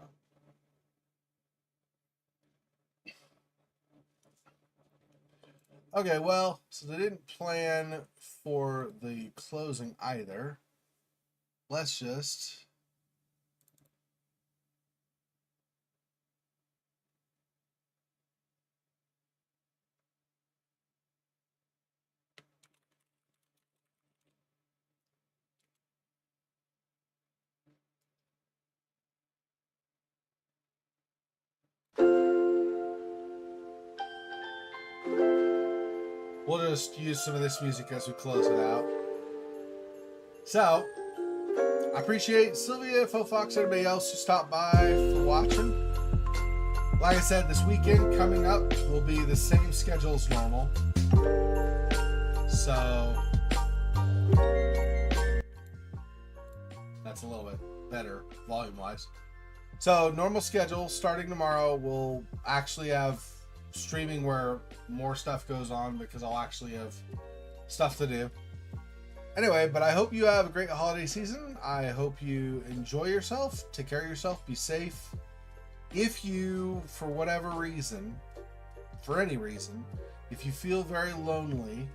Okay, well, so they didn't plan for the closing either. Let's just... We'll just use some of this music as we close it out. So, I appreciate Sylvia, Fofox, everybody else who stopped by for watching. Like I said, this weekend coming up will be the same schedule as normal. So, that's a little bit better volume-wise. So, normal schedule starting tomorrow. We'll actually have streaming where more stuff goes on because I'll actually have stuff to do. Anyway, but I hope you have a great holiday season. I hope you enjoy yourself. Take care of yourself. Be safe. If you, for whatever reason, for any reason, If you feel very lonely,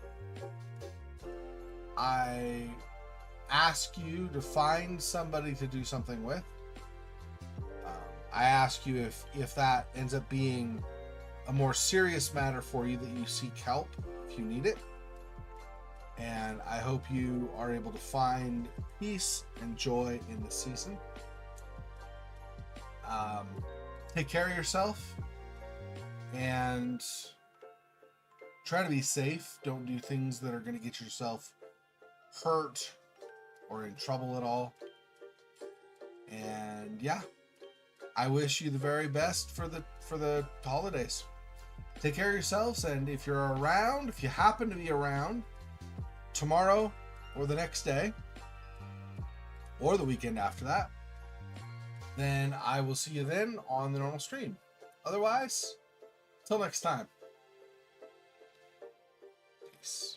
I ask you to find somebody to do something with. I ask you if that ends up being a more serious matter for you, that you seek help if you need it. And I hope you are able to find peace and joy in this season. Take care of yourself and try to be safe. Don't do things that are going to get yourself hurt or in trouble at all. And yeah, I wish you the very best for the holidays. Take care of yourselves, and if you're around, if you happen to be around tomorrow or the next day or the weekend after that, then I will see you then on the normal stream. Otherwise, till next time. Peace.